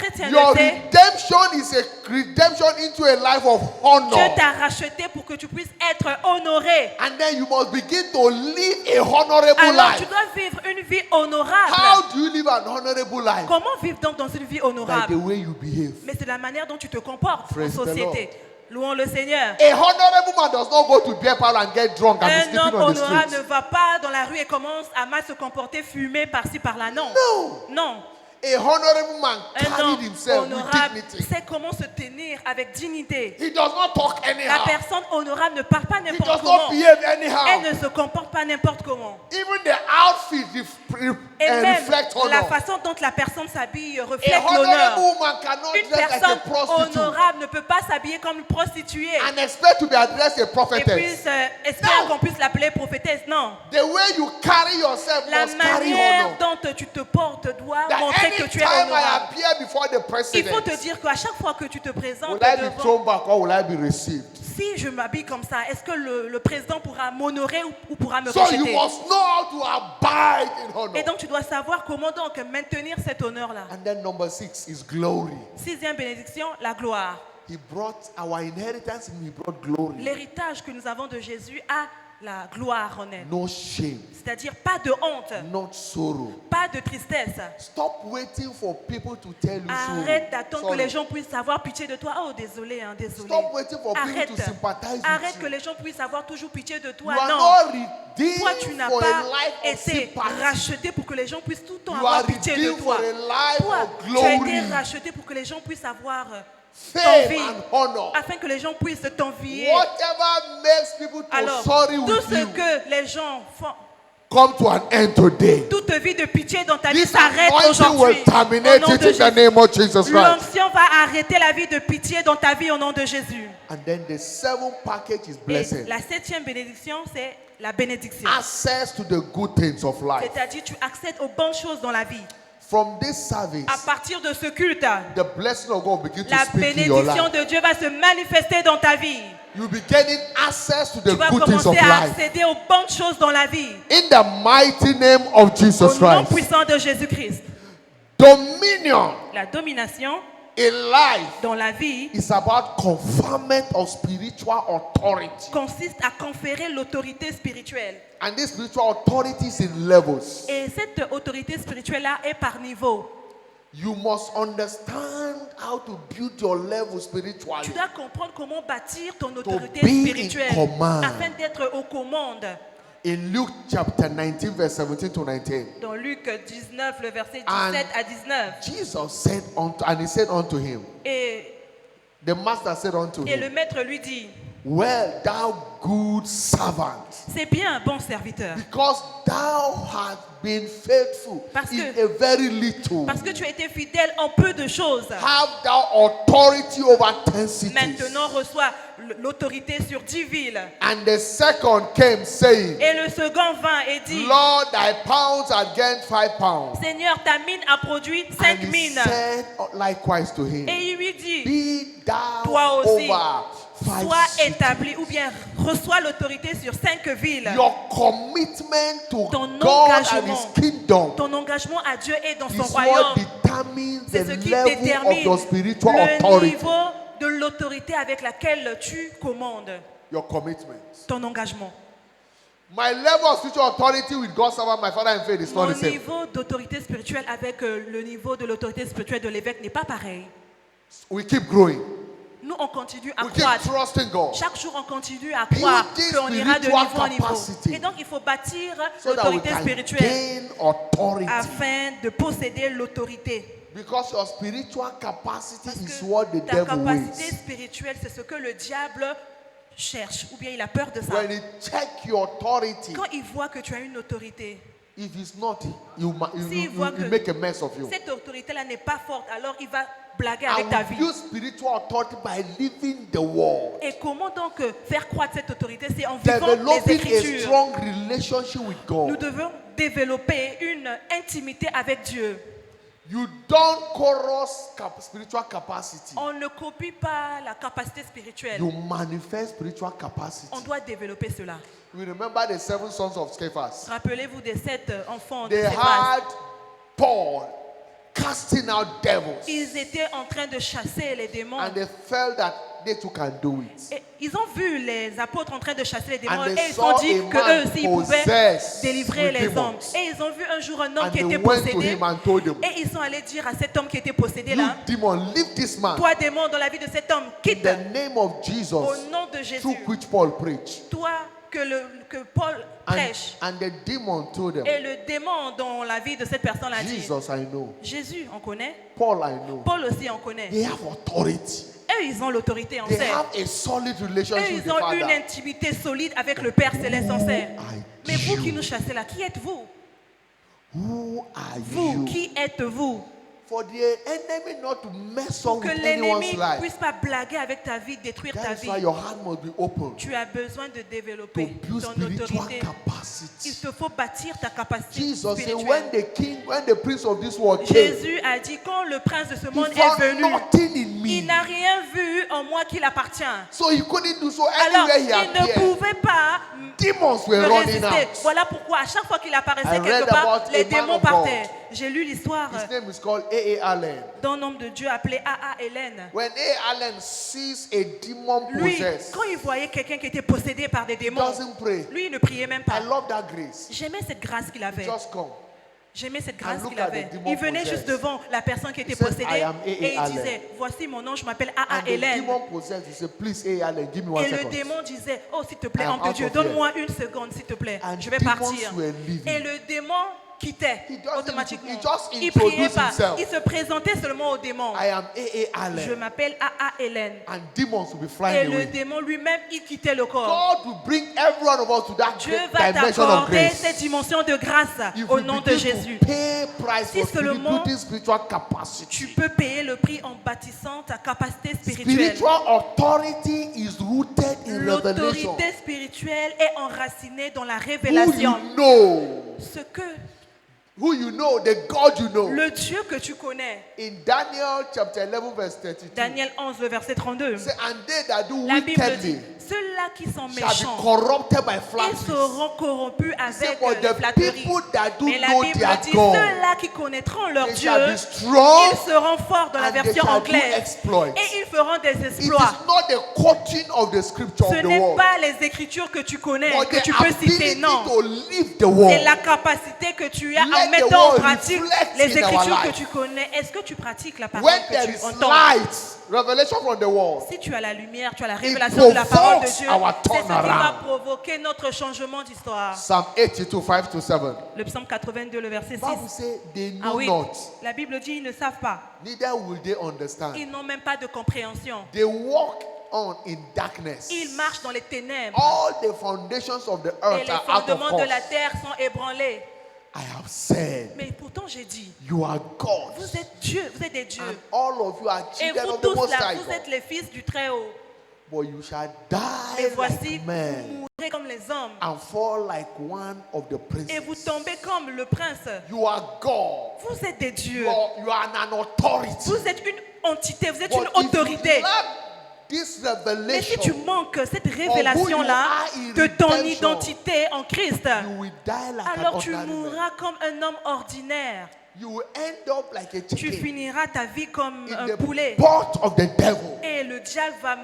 S3: chrétienté,
S2: redemption is a redemption into a life of honor.
S3: Dieu t'a racheté pour que tu puisses être honoré.
S2: And then you must begin to live a honorable
S3: Alors tu
S2: life.
S3: dois vivre une vie honorable.
S2: How do you live an honorable life?
S3: Comment vivre donc dans une vie
S2: By the
S3: honorable?
S2: way you behave.
S3: Mais c'est la manière dont tu te comportes
S2: Praise
S3: en
S2: the
S3: société. Louons le Seigneur.
S2: A honorable man does not go to beer parlor and get drunk and be
S3: Un
S2: sleeping
S3: homme
S2: on the
S3: honorable
S2: street.
S3: ne va pas dans la rue et commence à mal se comporter, fumer par-ci par-là. Non.
S2: No.
S3: Non.
S2: A honorable man
S3: Un
S2: carried
S3: homme
S2: himself with
S3: honorable
S2: dignity.
S3: sait comment se tenir avec dignité.
S2: He does not talk
S3: La
S2: anyhow.
S3: personne honorable ne parle pas
S2: He
S3: n'importe
S2: does not
S3: comment.
S2: behave
S3: Elle
S2: anyhow.
S3: ne se comporte pas n'importe comment.
S2: Even the outfit
S3: Et même
S2: reflect
S3: la
S2: honor.
S3: façon dont la personne s'habille
S2: A
S3: reflète l'honneur.
S2: honorable woman cannot
S3: Une
S2: dress like a
S3: personne
S2: prostitute
S3: honorable ne peut pas s'habiller comme une prostituée
S2: and expect to be addressed a
S3: et
S2: prophetess.
S3: puis espère
S2: Non.
S3: qu'on puisse l'appeler prophétesse. Non.
S2: The way you carry yourself
S3: La
S2: must carry
S3: manière
S2: honor.
S3: dont tu te portes doit
S2: That
S3: montrer que tu es
S2: anytime I
S3: honorable.
S2: appear before the
S3: Il
S2: president,
S3: faut te dire qu'à chaque fois que tu te présentes
S2: will I be
S3: devant,
S2: thrown back or will I be received?
S3: si je m'habille comme ça, est-ce que le président pourra m'honorer ou pourra me
S2: So you
S3: rejeter?
S2: must know how to abide in honor.
S3: Et donc tu dois savoir comment donc maintenir cet honneur-là.
S2: And then number 6 is glory.
S3: Sixième bénédiction, la gloire.
S2: He brought our inheritance and he brought glory.
S3: L'héritage que nous avons de Jésus a la gloire en elle.
S2: No shame,
S3: C'est-à-dire pas de honte,
S2: not sorrow.
S3: pas de tristesse.
S2: Stop waiting for people to tell you
S3: Arrête d'attendre que
S2: sorry.
S3: les gens puissent avoir pitié de toi. Oh, désolé, hein, désolé.
S2: Stop waiting for people
S3: Arrête.
S2: to sympathize
S3: Arrête
S2: with
S3: que
S2: you.
S3: les gens puissent avoir toujours pitié de toi.
S2: You are
S3: Non.
S2: not redeemed
S3: Toi, tu n'as
S2: for a
S3: pas
S2: life of
S3: été
S2: sympathy.
S3: racheté pour que les gens puissent tout le temps
S2: You are
S3: avoir pitié de
S2: redeemed
S3: toi.
S2: for a life
S3: Toi,
S2: of
S3: tu as
S2: glory,
S3: été racheté pour que les gens puissent avoir
S2: fame
S3: t'envie,
S2: and honor.
S3: afin que les gens puissent t'envier.
S2: Whatever makes people to
S3: Alors,
S2: sorry
S3: tout
S2: with
S3: ce
S2: you,
S3: que les gens font,
S2: come to an end today.
S3: toute vie de pitié dans ta vie
S2: This
S3: s'arrête
S2: anointing
S3: aujourd'hui.
S2: will terminate
S3: Au nom
S2: it
S3: de
S2: in the
S3: Jésus.
S2: name of Jesus Christ.
S3: L'onction va arrêter la vie de pitié dans ta vie au nom de Jésus.
S2: And then the 7th package is
S3: Et
S2: blessing.
S3: la septième bénédiction, c'est la bénédiction.
S2: Access to the good things of life.
S3: C'est-à-dire tu accèdes aux bonnes choses dans la vie.
S2: From this service,
S3: À partir de ce culte,
S2: the blessing of God will begin to
S3: la
S2: speak in your
S3: bénédiction
S2: life.
S3: de Dieu va se manifester dans ta vie.
S2: You'll be getting access to the
S3: Tu vas
S2: good things of
S3: commencer à
S2: life.
S3: accéder aux bonnes choses dans la vie.
S2: In the mighty name of Jesus
S3: Au nom
S2: Christ.
S3: puissant de Jésus-Christ.
S2: Dominion
S3: La domination
S2: in life
S3: dans la vie
S2: is about conferment of spiritual authority.
S3: consiste à conférer l'autorité spirituelle.
S2: And this spiritual authority is in levels.
S3: Et cette autorité spirituelle-là est par niveau.
S2: You must understand how to build your level spiritually.
S3: Tu dois comprendre comment bâtir ton autorité
S2: be in
S3: spirituelle
S2: command.
S3: afin d'être aux commandes.
S2: In Luke chapter 19, verse 17 to 19.
S3: Dans Luc 19, le verset
S2: And
S3: 17 à 19.
S2: Jesus said unto, and he said unto him,
S3: Et
S2: the master said unto
S3: le
S2: him,
S3: maître lui dit,
S2: well, thou good servant,
S3: c'est bien, bon serviteur,
S2: because thou hast been faithful
S3: Parce
S2: in
S3: que-
S2: a very little,
S3: parce que tu as été fidèle en peu de choses.
S2: have thou authority over 10 cities.
S3: Maintenant reçois l'autorité sur 10 villes.
S2: And the second came, saying,
S3: Et le second vint et dit,
S2: Lord, thy pounds are gained 5 pounds.
S3: Seigneur, ta mine a produit
S2: And
S3: 5
S2: he
S3: mines.
S2: said likewise to him,
S3: Et il lui dit,
S2: be thou
S3: toi aussi,
S2: over 5
S3: sois
S2: cities.
S3: établi ou bien reçois l'autorité sur 5 villes.
S2: Your commitment to
S3: Ton
S2: God and
S3: engagement.
S2: His kingdom
S3: Ton engagement à Dieu et dans son
S2: is what
S3: royaume,
S2: determines
S3: c'est
S2: the
S3: ce qui
S2: level of
S3: détermine
S2: your spiritual
S3: le
S2: authority.
S3: niveau de l'autorité avec laquelle tu commandes.
S2: Your commitment.
S3: Ton engagement.
S2: My level of spiritual authority with God's servant, my father in faith, is not
S3: Mon
S2: the same.
S3: niveau d'autorité spirituelle avec le niveau de l'autorité spirituelle de l'évêque n'est pas pareil.
S2: We keep growing.
S3: Nous, on continue à
S2: We keep
S3: croître.
S2: trusting God.
S3: Chaque jour, on continue à croire
S2: Building
S3: qu'on ira de
S2: spiritual
S3: niveau en niveau.
S2: capacity.
S3: Et donc, il faut bâtir
S2: So that we
S3: l'autorité
S2: can
S3: spirituelle
S2: gain authority.
S3: afin de posséder l'autorité.
S2: Because your spiritual capacity
S3: Parce
S2: is
S3: que
S2: what the
S3: ta
S2: devil
S3: capacité
S2: waits.
S3: spirituelle, c'est ce que le diable cherche, ou bien il a peur de ça.
S2: When he check your authority,
S3: Quand il voit que tu as une autorité,
S2: if it's not, you
S3: S'il voit que
S2: make a mess of you.
S3: cette autorité-là n'est pas forte, alors il va blaguer
S2: I
S3: avec ta vie.
S2: will use spiritual authority by living the word.
S3: Et comment donc faire croître cette autorité? C'est en vivant les
S2: Developing a
S3: Écritures.
S2: strong relationship with
S3: Nous
S2: God.
S3: devons développer une intimité avec Dieu.
S2: You don't chorus spiritual capacity.
S3: On ne copie pas la capacité spirituelle.
S2: You manifest spiritual capacity.
S3: On doit développer cela.
S2: We remember the 7 sons of Scephas.
S3: Rappelez-vous des 7 enfants de
S2: They
S3: Céphas.
S2: had Paul casting out devils.
S3: Ils étaient en train de chasser les démons.
S2: And they felt that they too can do it.
S3: Et ils ont vu les apôtres en train de chasser les démons
S2: And
S3: et
S2: they
S3: ils se sont
S2: saw
S3: dit
S2: a
S3: que
S2: man
S3: eux aussi ils pouvaient
S2: possessed
S3: délivrer
S2: with
S3: les
S2: demons.
S3: hommes. Et ils ont vu un jour un homme
S2: And
S3: qui
S2: they
S3: était
S2: went to
S3: possédé.
S2: him and told him,
S3: Et ils sont allés dire à cet homme qui était possédé
S2: you
S3: là,
S2: demon, leave this man.
S3: toi démon dans la vie de cet homme,
S2: In
S3: quitte
S2: the name of Jesus,
S3: au nom de
S2: through
S3: Jésus.
S2: which Paul preached.
S3: Toi que Paul prêche.
S2: And the demon told them,
S3: Et le démon dans la vie de cette personne a dit,
S2: Jesus, I know.
S3: Jésus, on connaît.
S2: Paul, I know.
S3: Paul aussi, on connaît.
S2: They have authority.
S3: Eux, ils ont l'autorité, on
S2: They
S3: sait.
S2: have a solid
S3: Eux,
S2: relationship with
S3: ils
S2: the
S3: ont une
S2: Father.
S3: intimité solide avec le Père Céleste, on sait.
S2: are
S3: Mais vous
S2: you?
S3: qui nous chassez là, qui êtes-vous?
S2: Who are
S3: Vous,
S2: you?
S3: qui êtes-vous?
S2: For the enemy not to mess
S3: Pour
S2: up
S3: que
S2: with
S3: l'ennemi
S2: anyone's
S3: ne
S2: life.
S3: puisse pas blaguer avec ta vie, détruire ta
S2: That is why
S3: vie.
S2: your heart must be open
S3: Tu as besoin de
S2: to
S3: développer
S2: build
S3: ton
S2: spiritual
S3: autorité. Il
S2: capacity.
S3: te faut bâtir ta capacité
S2: Jesus said,
S3: spirituelle.
S2: when the prince of this world came,
S3: Jésus a dit, quand le prince de ce
S2: he
S3: monde est
S2: found
S3: venu,
S2: nothing in
S3: il
S2: me.
S3: n'a rien vu en moi qui l'appartient.
S2: So he couldn't do so
S3: Alors,
S2: anywhere he
S3: il ne
S2: appeared.
S3: pouvait pas
S2: Demons were
S3: me
S2: running
S3: résister.
S2: out.
S3: Voilà pourquoi à chaque fois qu'il apparaissait
S2: I read
S3: quelque part,
S2: about
S3: les
S2: a man
S3: démons
S2: of
S3: partaient.
S2: God.
S3: J'ai lu l'histoire
S2: His name is called A.A. Allen.
S3: d'un homme de Dieu appelé A.A. Hélène.
S2: When A.A. Allen sees a demon
S3: Lui,
S2: possessed,
S3: quand il voyait quelqu'un qui était possédé par des
S2: he
S3: démons,
S2: doesn't pray.
S3: lui, il ne priait même
S2: I
S3: pas.
S2: love that grace.
S3: J'aimais cette grâce qu'il avait.
S2: Just come.
S3: J'aimais cette grâce
S2: look
S3: qu'il
S2: at
S3: avait.
S2: the demon
S3: Il venait
S2: possessed.
S3: juste devant la personne qui était
S2: He said,
S3: possédée
S2: "I am A.A.
S3: et il
S2: Allen."
S3: disait, voici mon nom, je m'appelle A.A.
S2: And the
S3: Hélène.
S2: demon possessed, he said, please, A.A. Allen, give me 1
S3: Et le
S2: second.
S3: démon disait, oh s'il te plaît,
S2: I am
S3: homme de
S2: out
S3: Dieu,
S2: of here.
S3: donne-moi une seconde s'il te plaît,
S2: And
S3: je vais
S2: demons
S3: partir.
S2: were leaving.
S3: Et le démon quittait
S2: He doesn't-
S3: automatiquement.
S2: he just
S3: Il priait
S2: introduced
S3: pas,
S2: himself.
S3: il se présentait seulement au démon.
S2: I am A.A.
S3: Je
S2: Allen.
S3: m'appelle A.A. Hélène.
S2: And demons will be
S3: Et
S2: flying
S3: le
S2: away.
S3: démon lui-même, il quittait le corps.
S2: God will bring every one of us to that
S3: Dieu va
S2: dimension of
S3: t'accorder
S2: grace.
S3: cette dimension de grâce
S2: If
S3: au
S2: we
S3: nom de
S2: begin
S3: Jésus.
S2: to pay price
S3: Si
S2: for
S3: seulement
S2: building spiritual capacity.
S3: Tu peux payer le prix en bâtissant ta capacité spirituelle.
S2: Spiritual authority is rooted in revelation.
S3: L'autorité spirituelle est enracinée dans la
S2: Who
S3: révélation.
S2: you know,
S3: Ce que
S2: the God you know.
S3: le Dieu que tu connais.
S2: In Daniel chapter 11 verse 32.
S3: Daniel 11, le verset 32.
S2: Say, and they that do
S3: La Bible dit,
S2: wickedly
S3: ceux-là qui sont
S2: shall be
S3: méchants,
S2: corrupted by
S3: ils
S2: flatteries.
S3: seront corrompus
S2: Say,
S3: avec
S2: but
S3: les
S2: the
S3: flatteries.
S2: people that do
S3: Mais la
S2: know
S3: Bible
S2: their
S3: dit,
S2: God,
S3: ceux-là qui connaîtront leur
S2: they
S3: Dieu,
S2: shall be strong
S3: ils seront forts dans la
S2: and they
S3: version
S2: shall do
S3: anglaise.
S2: exploits.
S3: Et ils feront des
S2: It
S3: exploits.
S2: is not the quoting of the scripture
S3: Ce
S2: of the
S3: n'est
S2: word,
S3: pas les écritures que tu connais,
S2: but
S3: que
S2: the
S3: tu peux citer,
S2: ability
S3: non.
S2: to live the
S3: C'est
S2: word.
S3: la capacité que tu as
S2: Let
S3: en
S2: the
S3: mettant en
S2: word
S3: pratique
S2: reflect
S3: les
S2: in our
S3: écritures que
S2: life.
S3: tu connais. Est-ce que tu pratiques la parole
S2: When
S3: que
S2: there
S3: tu
S2: is
S3: entends?
S2: light, revelation from the word,
S3: Si tu as la lumière, tu as la
S2: it
S3: révélation de la parole de
S2: provokes
S3: Dieu,
S2: our
S3: c'est ce qui va
S2: turnaround.
S3: provoquer notre changement d'histoire.
S2: Psalm 82, 5 to 7.
S3: Le psaume 82, le verset 6.
S2: Bible says they
S3: Ah
S2: know
S3: oui,
S2: not,
S3: la Bible dit ils ne savent pas.
S2: neither will they understand.
S3: Ils n'ont même pas de compréhension.
S2: They walk on in darkness.
S3: Ils marchent dans les ténèbres.
S2: All the foundations of the
S3: Et
S2: earth
S3: les
S2: are out of
S3: fondements de la
S2: course.
S3: terre sont ébranlés.
S2: I have said,
S3: Mais pourtant j'ai dit,
S2: you are God,
S3: vous êtes Dieu, vous êtes des dieux.
S2: and all of you are
S3: Et
S2: children
S3: vous
S2: of the
S3: tous
S2: Most
S3: là,
S2: High
S3: vous
S2: God.
S3: êtes les fils du Très-Haut.
S2: But you shall
S3: Et
S2: die
S3: voici,
S2: like
S3: vous
S2: men
S3: mourrez comme les hommes.
S2: and fall like one of the
S3: Et vous
S2: princes.
S3: tombez comme le prince.
S2: You are God.
S3: Vous êtes des dieux.
S2: You are an authority.
S3: Vous êtes une entité, vous êtes
S2: But
S3: une
S2: if you
S3: autorité.
S2: lack this
S3: Mais si tu
S2: revelation,
S3: manques cette révélation-là
S2: are in
S3: de ton
S2: redemption,
S3: identité en Christ,
S2: you will die like an
S3: alors tu
S2: ordinary man.
S3: mourras comme un homme ordinaire.
S2: You will end up like a
S3: Tu
S2: chicken
S3: finiras ta vie comme
S2: in
S3: un
S2: the
S3: poulet.
S2: pot of the devil.
S3: Et le diable va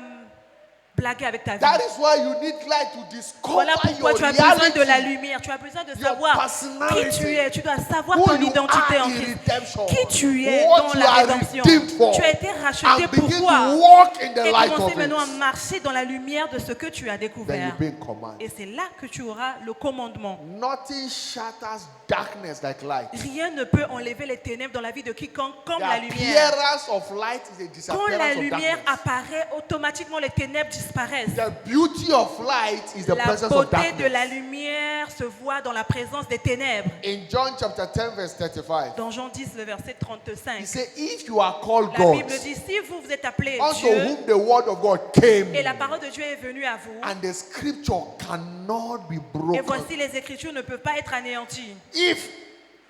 S3: blaguer avec ta vie.
S2: That is why you need light to discover
S3: Voilà pourquoi
S2: your
S3: tu as besoin de la
S2: reality.
S3: lumière. Tu as besoin de
S2: Your
S3: savoir
S2: personality.
S3: qui tu es. Tu dois savoir
S2: Who
S3: ton
S2: you
S3: identité
S2: are
S3: en
S2: in
S3: Christ.
S2: redemption.
S3: Qui tu es
S2: What
S3: dans
S2: you
S3: la
S2: are
S3: rédemption.
S2: redeemed for.
S3: Tu as été racheté
S2: And begin
S3: pourquoi?
S2: to walk in the
S3: Et
S2: light
S3: commencer
S2: of
S3: maintenant à
S2: it.
S3: marcher dans la lumière de ce que tu as
S2: Then
S3: découvert.
S2: you be in command.
S3: Et c'est là que tu auras le commandement.
S2: Nothing shatters darkness like light.
S3: Rien ne peut enlever les ténèbres dans la vie de quiconque comme
S2: The
S3: la lumière.
S2: appearance of light is a
S3: Quand la
S2: disappearance of
S3: lumière
S2: darkness.
S3: apparaît, automatiquement les ténèbres disparaissent.
S2: The beauty of light is the
S3: La
S2: presence of
S3: beauté de la
S2: darkness.
S3: lumière se voit dans la présence des ténèbres.
S2: In John chapter 10 verse 35,
S3: Dans Jean 10, le verset
S2: he
S3: 35,
S2: said, if you are called
S3: la
S2: God,
S3: Bible dit, si vous êtes appelés
S2: unto
S3: Dieu,
S2: whom the word of God came,
S3: et la parole de Dieu est venue à vous,
S2: and the scripture cannot be
S3: et
S2: broken.
S3: voici les Écritures ne peuvent pas être anéanties.
S2: If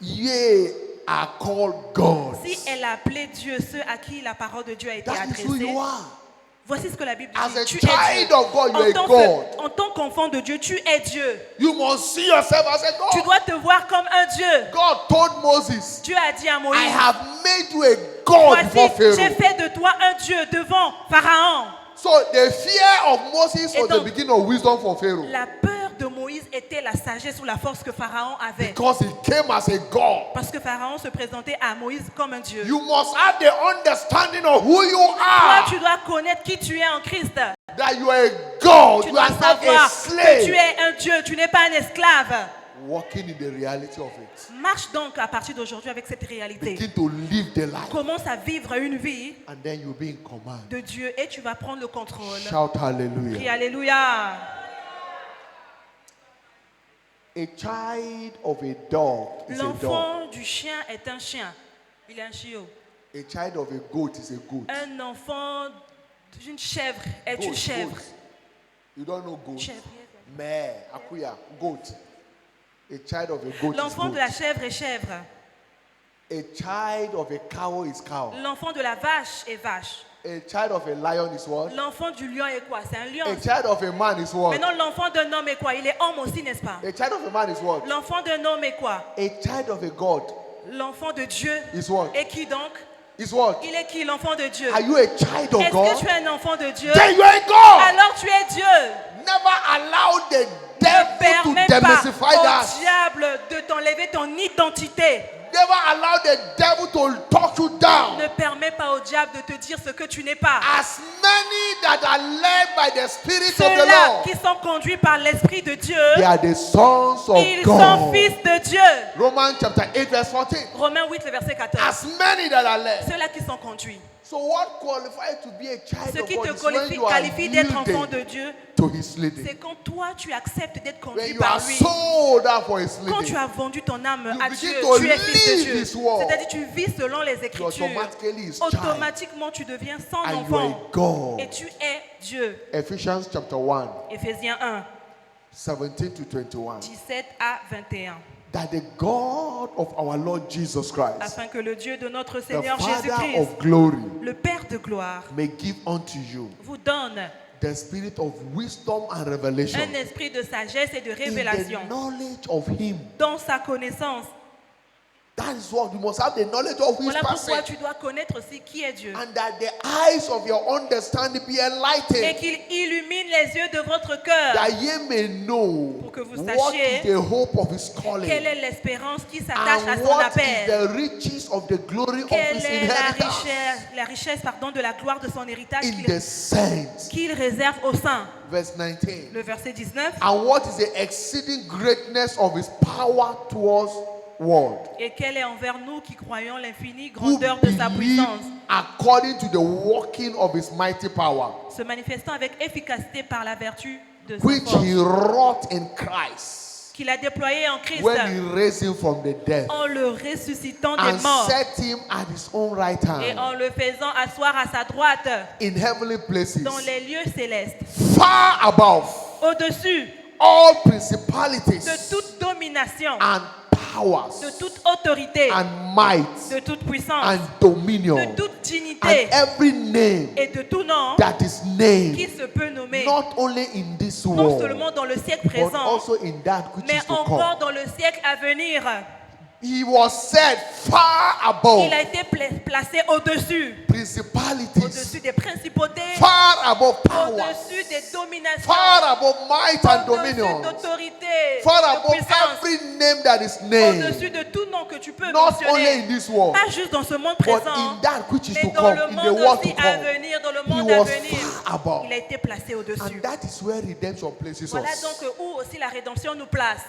S2: ye are called God,
S3: Si elle a appelé Dieu ceux à qui la parole de Dieu a été
S2: that is who
S3: adressée,
S2: you are.
S3: voici ce que la Bible
S2: As
S3: dit.
S2: a
S3: Tu es
S2: child
S3: Dieu.
S2: of God, you are
S3: En tant
S2: God.
S3: en tant qu'enfant de Dieu, tu es Dieu.
S2: You must see yourself as a
S3: Tu
S2: God.
S3: dois te voir comme un Dieu.
S2: God told Moses,
S3: Dieu a dit à
S2: I
S3: Moïse,
S2: have made you a God before
S3: voici, j'ai
S2: Pharaoh.
S3: fait de toi un Dieu devant Pharaon.
S2: So the fear of Moses
S3: Et
S2: was the
S3: donc,
S2: beginning of wisdom for Pharaoh.
S3: La peur de Moïse était la sagesse ou la force que Pharaon avait.
S2: Because he came as a God.
S3: Parce que Pharaon se présentait à Moïse comme un Dieu.
S2: You must have the understanding of who you
S3: Toi,
S2: are.
S3: tu dois connaître qui tu es en Christ.
S2: That you are a God.
S3: Tu
S2: You
S3: dois
S2: are not a
S3: savoir que
S2: slave.
S3: tu es un Dieu, tu n'es pas un esclave.
S2: Walking in the reality of it.
S3: Marche donc à partir d'aujourd'hui avec cette réalité.
S2: Begin to live the life.
S3: Commence à vivre une vie
S2: And then you'll be in command.
S3: de Dieu et tu vas prendre le contrôle.
S2: Shout
S3: Crie
S2: hallelujah.
S3: Alléluia.
S2: A child of a dog is a dog.
S3: L'enfant du chien est un chien. Il est un chiot.
S2: A child of a goat is a goat.
S3: Un enfant d'une chèvre est une chèvre.
S2: Goat. You don't know goat?
S3: Chèvre.
S2: Meh, akuya, goat. A child of a goat is
S3: L'enfant
S2: goat.
S3: de la chèvre est chèvre.
S2: A child of a cow is cow.
S3: L'enfant de la vache est vache.
S2: A child of a lion is what?
S3: L'enfant du lion est quoi? C'est un lion.
S2: A child of a man is what?
S3: Maintenant, l'enfant d'un homme est quoi? Il est homme aussi, n'est-ce pas?
S2: A child of a man is what?
S3: L'enfant d'un homme est quoi?
S2: A child of a god
S3: L'enfant de Dieu
S2: is what?
S3: est qui donc?
S2: Is what?
S3: Il est qui, l'enfant de Dieu?
S2: Are you a child of
S3: Est-ce que
S2: God?
S3: tu es un enfant de Dieu?
S2: Then you are a God.
S3: Alors tu es Dieu.
S2: Never allow the
S3: Ne
S2: devil to
S3: permets pas
S2: demystify that.
S3: au diable de t'enlever ton identité.
S2: Never allow the devil to talk you down.
S3: Ne permets pas au diable de te dire ce que tu n'es pas.
S2: As many that are led by the Spirit of the
S3: Ceux-là
S2: Lord,
S3: qui sont conduits par l'Esprit de Dieu,
S2: they are the sons of
S3: ils sont
S2: God.
S3: fils de Dieu.
S2: Romans chapter 8 verse 14.
S3: Romains 8, le verset 14.
S2: As many that are led.
S3: Ceux-là qui sont conduits.
S2: So what qualifies to be a child
S3: Ce
S2: of
S3: qui
S2: God
S3: te
S2: is when you are
S3: qualifie d'être enfant de
S2: yielding
S3: Dieu,
S2: to His leading.
S3: c'est quand toi tu acceptes d'être
S2: When
S3: conduit
S2: you are
S3: par lui.
S2: sold out for His
S3: Quand
S2: leading,
S3: tu as vendu ton âme
S2: You
S3: à
S2: begin
S3: Dieu,
S2: to
S3: tu es fils de
S2: live
S3: Dieu.
S2: His word.
S3: C'est-à-dire tu vis selon les
S2: you
S3: Écritures.
S2: automatically His child.
S3: Automatiquement tu deviens son
S2: And you are
S3: enfant.
S2: a God.
S3: Et tu es Dieu.
S2: Ephesians chapter 1,
S3: Éphésiens 1,
S2: 17 to 21.
S3: 17 à 21.
S2: That the God of our Lord Jesus Christ,
S3: Afin que le Dieu de notre
S2: the
S3: Seigneur
S2: Father
S3: Jésus-Christ,
S2: of glory,
S3: le Père de gloire,
S2: may give unto you
S3: vous donne
S2: the spirit of wisdom and revelation
S3: un esprit de sagesse et de
S2: in
S3: révélation
S2: the knowledge of Him
S3: dans sa connaissance
S2: That is what you must have the knowledge of who is
S3: Voilà pourquoi
S2: person.
S3: tu dois connaître aussi qui est Dieu.
S2: And that the eyes of your understanding be
S3: Et
S2: enlightened.
S3: qu'il illumine les yeux de votre cœur
S2: That ye may know
S3: pour que vous
S2: what
S3: sachiez
S2: is the hope of his calling.
S3: quelle est l'espérance qui s'attache à
S2: And
S3: son
S2: what is
S3: appel.
S2: the riches of the glory of
S3: Quelle
S2: his
S3: est
S2: inheritance
S3: la richesse de la gloire de son héritage
S2: in the saints.
S3: qu'il réserve aux saints.
S2: Verse 19.
S3: Le verset 19.
S2: And what is the exceeding greatness of his power towards world?
S3: Et quelle est envers nous qui croyons l'infinie
S2: Who
S3: grandeur de sa
S2: believe
S3: puissance,
S2: according to the working of his mighty power,
S3: se manifestant avec efficacité par la vertu de sa
S2: which
S3: force,
S2: he wrought in Christ
S3: qu'il a déployé en Christ
S2: when he raised him from the dead
S3: en le ressuscitant des
S2: and
S3: morts
S2: set him at his own right
S3: et
S2: hand
S3: en le faisant asseoir à sa droite
S2: in heavenly places,
S3: dans les lieux célestes,
S2: far above
S3: au-dessus
S2: all principalities
S3: de toute domination,
S2: and powers
S3: de toute autorité,
S2: and might
S3: de toute puissance,
S2: and dominion
S3: de toute
S2: and
S3: dignité
S2: every name
S3: et de tout nom
S2: that is named,
S3: qui se peut nommer,
S2: not only in this
S3: non
S2: world
S3: seulement dans le siècle
S2: but
S3: présent,
S2: also in that which
S3: mais
S2: is to
S3: encore
S2: come.
S3: dans le siècle à venir.
S2: He was set far above
S3: Il a été placé au-dessus
S2: principalities,
S3: des principautés,
S2: far above powers,
S3: au-dessus des dominations,
S2: far above might and
S3: au-dessus
S2: dominion,
S3: d'autorité,
S2: far
S3: de
S2: above
S3: puissance,
S2: every name that is named,
S3: au-dessus de tout nom que tu peux
S2: not only
S3: mentionner,
S2: in this world,
S3: pas juste dans ce monde
S2: but
S3: présent,
S2: in that which is
S3: mais
S2: to
S3: dans
S2: come,
S3: le
S2: in the
S3: monde
S2: world
S3: aussi
S2: to
S3: à
S2: come.
S3: venir, dans le
S2: He
S3: monde à
S2: was
S3: venir.
S2: far above.
S3: Il a été placé
S2: And
S3: au-dessus.
S2: that is where redemption places
S3: Voilà
S2: us.
S3: donc où aussi la rédemption nous place.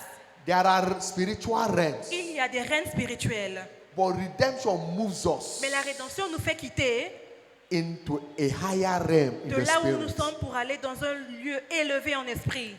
S2: There are spiritual realms,
S3: Il y a des règnes spirituels,
S2: but redemption moves us
S3: mais la rédemption nous fait quitter
S2: into a higher realm in
S3: de
S2: the
S3: là où nous
S2: spirit.
S3: sommes pour aller dans un lieu élevé en esprit.